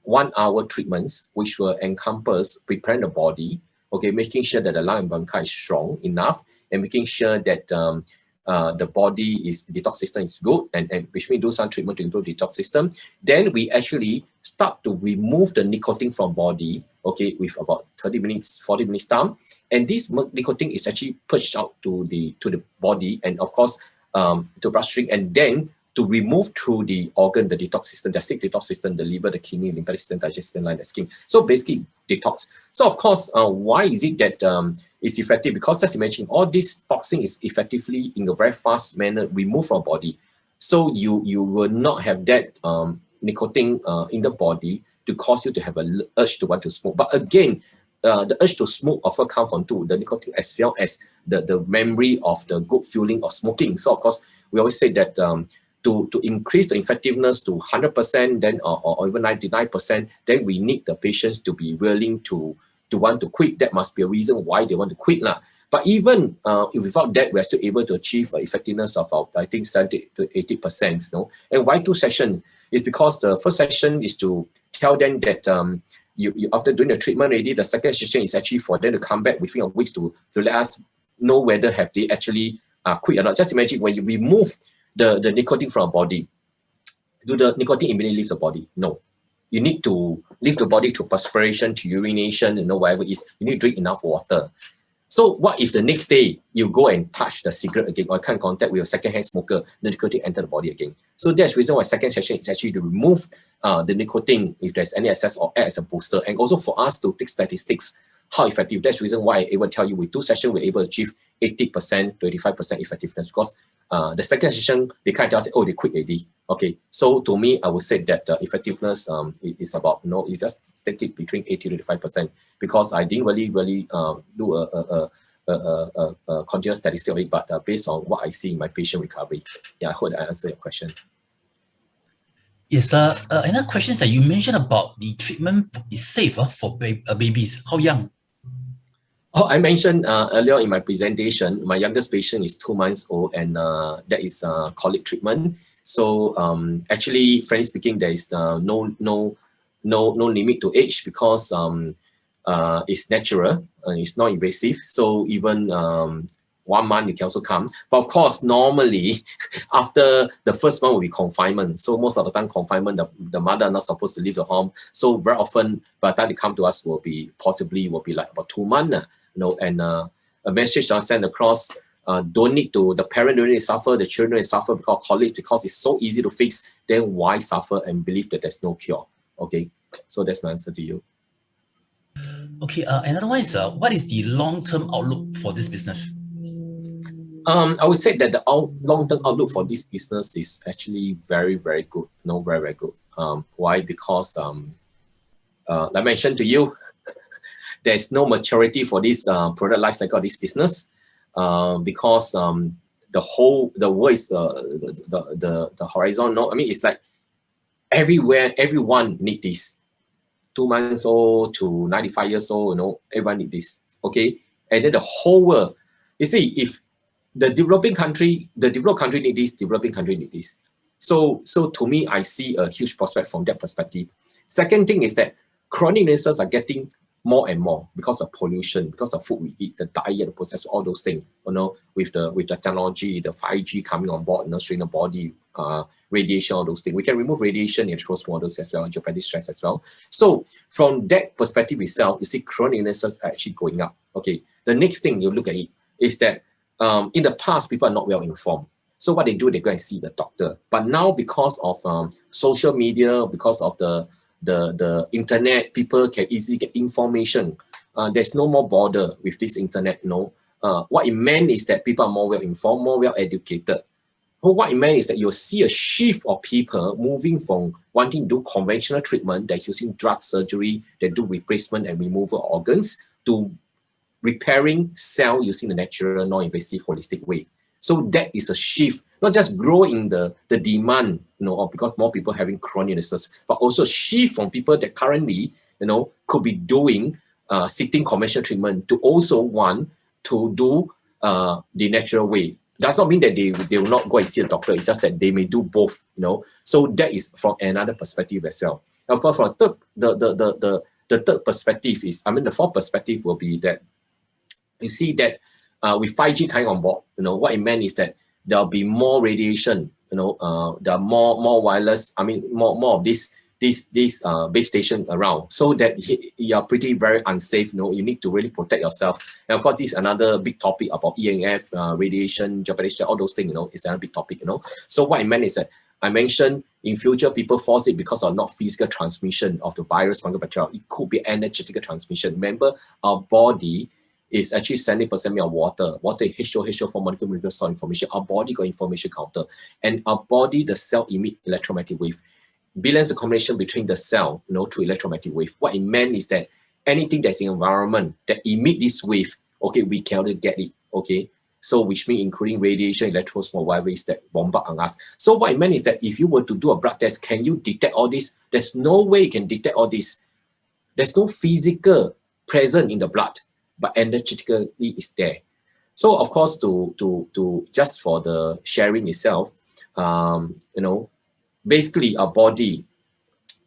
1-hour treatments, which will encompass preparing the body, okay, making sure that the lung and bronchi is strong enough, and making sure that the detox system is good, and which means do some treatment to improve the detox system. Then we actually start to remove the nicotine from body, okay, with about 30 minutes, 40 minutes time. And this nicotine is actually pushed out to the body, and of course to bloodstream, and then to remove through the organ, the detox system, the 6 detox system, the liver, the kidney, lymphatic system, digestion system, line, the skin. So basically detox. So of course, why is it that it's effective? Because just imagine, all this toxin is effectively in a very fast manner removed from body. So you will not have that nicotine in the body to cause you to have an urge to want to smoke. But again, the urge to smoke often comes from 2, the nicotine as well as the memory of the good feeling of smoking. So of course, we always say that to increase the effectiveness to 100%, then or even 99%, then we need the patients to be willing to want to quit. That must be a reason why they want to quit lah. But even without that, we're still able to achieve effectiveness of about, I think, 70 to 80%. No? And why 2 sessions? Is because the first session is to tell them that you after doing the treatment already, the second session is actually for them to come back within a week to let us know whether have they actually quit or not. Just imagine when you remove the nicotine from our body, do the nicotine immediately leave the body? No. You need to leave the body through perspiration, to urination, whatever it is. You need to drink enough water. So what if the next day you go and touch the cigarette again or come in contact with a secondhand smoker, the nicotine enter the body again? So that's the reason why second session is actually to remove the nicotine if there's any excess or add as a booster. And also for us to take statistics, how effective. That's the reason why I'm able to tell you with 2 sessions, we're able to achieve 80% to 85% effectiveness, because the second session, they can't just say, oh, they quit already. Okay, so to me, I would say that effectiveness is about, you just static between 80 to 85%, because I didn't really do a continuous statistic of it, but based on what I see in my patient recovery. Yeah, I hope I answered your question. Yes, another question is that you mentioned about the treatment is safe for babies. How young? Oh, I mentioned earlier in my presentation, my youngest patient is 2 months old, and that is Colic Treatment. So actually, frankly speaking, there is no limit to age, because it's natural and it's not invasive. So even 1 month you can also come. But of course, normally after the first month will be confinement. So most of the time confinement, the mother are not supposed to leave the home. So very often by the time they come to us will be like about 2 months. And a message I send across, don't need to, the parent don't need to suffer, the children don't suffer because colic, because it's so easy to fix, then why suffer and believe that there's no cure? Okay, so that's my answer to you. Okay, another one is, what is the long-term outlook for this business? I would say that the long-term outlook for this business is actually very, very good. Very, very good. Why? Because, like I mentioned to you, there's no maturity for this product life cycle of this business, because the world is the horizon. No, I mean, it's like everywhere, everyone need this. 2 months old to 95 years old, everyone need this. Okay, and then the whole world. You see, if the developed country need this, developing country need this. So to me, I see a huge prospect from that perspective. Second thing is that chronic illnesses are getting more and more because of pollution, because of food we eat, the diet, the process, all those things. With the technology, the 5G coming on board, strain the body, radiation, all those things. We can remove radiation in close models as well, geopolitical stress as well. So from that perspective itself, you see chronic illnesses are actually going up. Okay. The next thing you look at it is that in the past, people are not well informed. So what they do, they go and see the doctor. But now, because of social media, because of the internet, people can easily get information. There's no more bother with this internet. What it meant is that people are more well informed, more well educated. But what it meant is that you'll see a shift of people moving from wanting to do conventional treatment that's using drug surgery, that do replacement and removal of organs, to repairing cell using the natural, non-invasive, holistic way. So that is a shift, not just growing the demand, because more people having chronic illnesses, but also shift from people that currently, could be doing sitting conventional treatment to also want to do the natural way. Does not mean that they will not go and see a doctor. It's just that they may do both. So that is from another perspective as well. Of course, from the third perspective is, the fourth perspective will be that you see that with 5G coming on board, what it meant is that there'll be more radiation. There are more wireless. More of this base station around, so that you are pretty very unsafe. You need to really protect yourself. And of course, this is another big topic about EMF, radiation, geopolitical, all those things. It's another big topic. So what I meant is that I mentioned in future people fall sick because of not physical transmission of the virus, fungal, bacterial. It could be energetical transmission. Remember, our body is actually 70% made of water. Water is H2O, 4 molecule store information. Our body got information counter. And our body, the cell emit electromagnetic wave. Balance the combination between the cell, through electromagnetic wave. What it meant is that anything that's in environment that emit this wave, okay, we cannot get it, okay? So which means including radiation, electrosmog, whatever is that bombard on us. So what it meant is that if you were to do a blood test, can you detect all this? There's no way you can detect all this. There's no physical present in the blood, but energetically it's there. So of course, to just for the sharing itself, basically our body,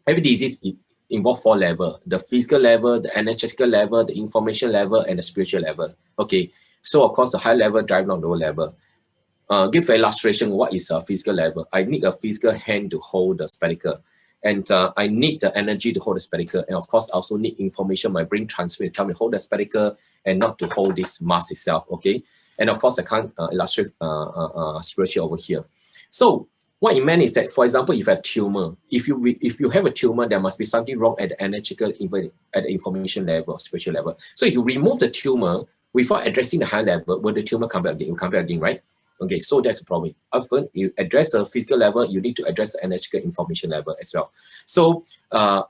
every disease involve 4 levels: the physical level, the energetical level, the information level, and the spiritual level. Okay, so of course the high level driving on lower level. Give an illustration, what is a physical level? I need a physical hand to hold the spectacle, and I need the energy to hold the spectacle, and of course I also need information my brain transmit to tell me hold the spectacle and not to hold this mass itself. Okay, and of course I can't illustrate spiritual over here. So what it meant is that, for example, if you have tumor, if you have a tumor, there must be something wrong at the energetical, at the information level, spiritual level. So if you remove the tumor without addressing the high level, will the tumor come back again? It will come back again, right? Okay, so that's the problem. Often you address the physical level, you need to address the energetical information level as well. So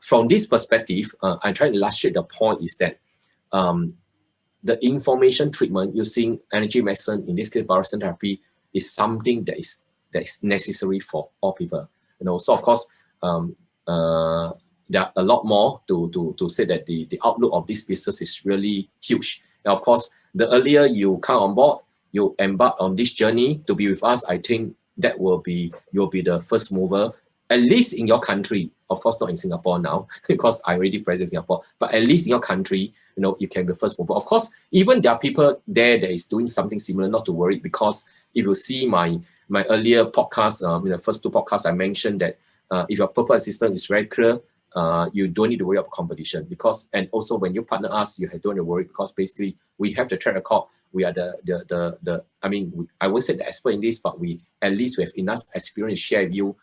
from this perspective, I try to illustrate the point is that the information treatment using energy medicine, in this case Bioresonance therapy, is something that is necessary for all people. So of course there are a lot more to say that the outlook of this business is really huge. And of course, the earlier you come on board, you embark on this journey to be with us, I think that you'll be the first mover, at least in your country. Of course, not in Singapore now, because I already present in Singapore, but at least in your country, you can be the first mover. Of course, even there are people there that is doing something similar, not to worry, because if you see my earlier podcast, in the first 2 podcasts, I mentioned that if your purpose assistant is very clear, you don't need to worry about competition, because, and also when you partner us, you don't need to worry, because basically we have the track record. We are I would say the expert in this, but at least we have enough experience to share with you,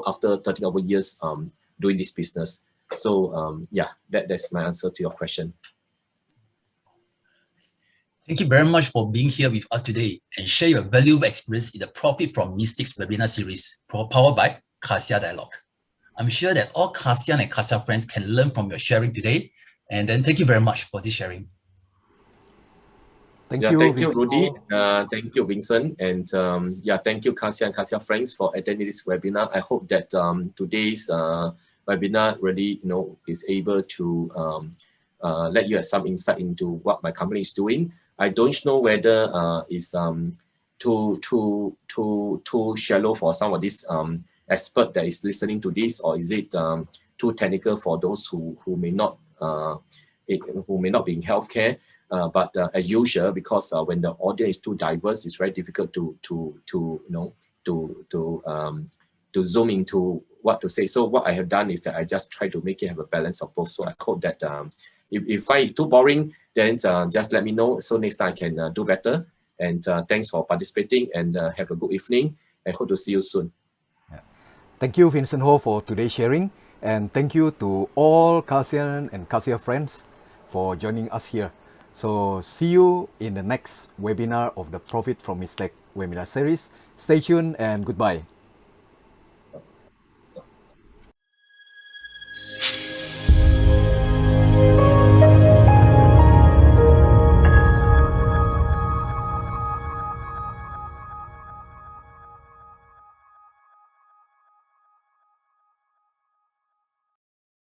after 13 over years doing this business. So yeah, that's my answer to your question. Thank you very much for being here with us today and share your valuable experience in the Profit from Mistakes webinar series powered by Casa Dialogue. I'm sure that all Casa and Casa friends can learn from your sharing today. And then thank you very much for this sharing. Thank you, Rudy. Thank you, Vincent. And thank you, Casa and Casa friends, for attending this webinar. I hope that today's webinar really, is able to let you have some insight into what my company is doing. I don't know whether it's too shallow for some of these expert that is listening to this, or is it too technical for those who may not be in healthcare. But as usual, because when the audience is too diverse, it's very difficult to zoom into what to say. So what I have done is that I just try to make it have a balance of both. So I hope that if you find it too boring, then just let me know. So next time I can do better. And thanks for participating, and have a good evening. I hope to see you soon. Thank you, Vincent Ho, for today's sharing. And thank you to all Casa and Casa friends for joining us here. So see you in the next webinar of the Profit from Mistake webinar series. Stay tuned and goodbye.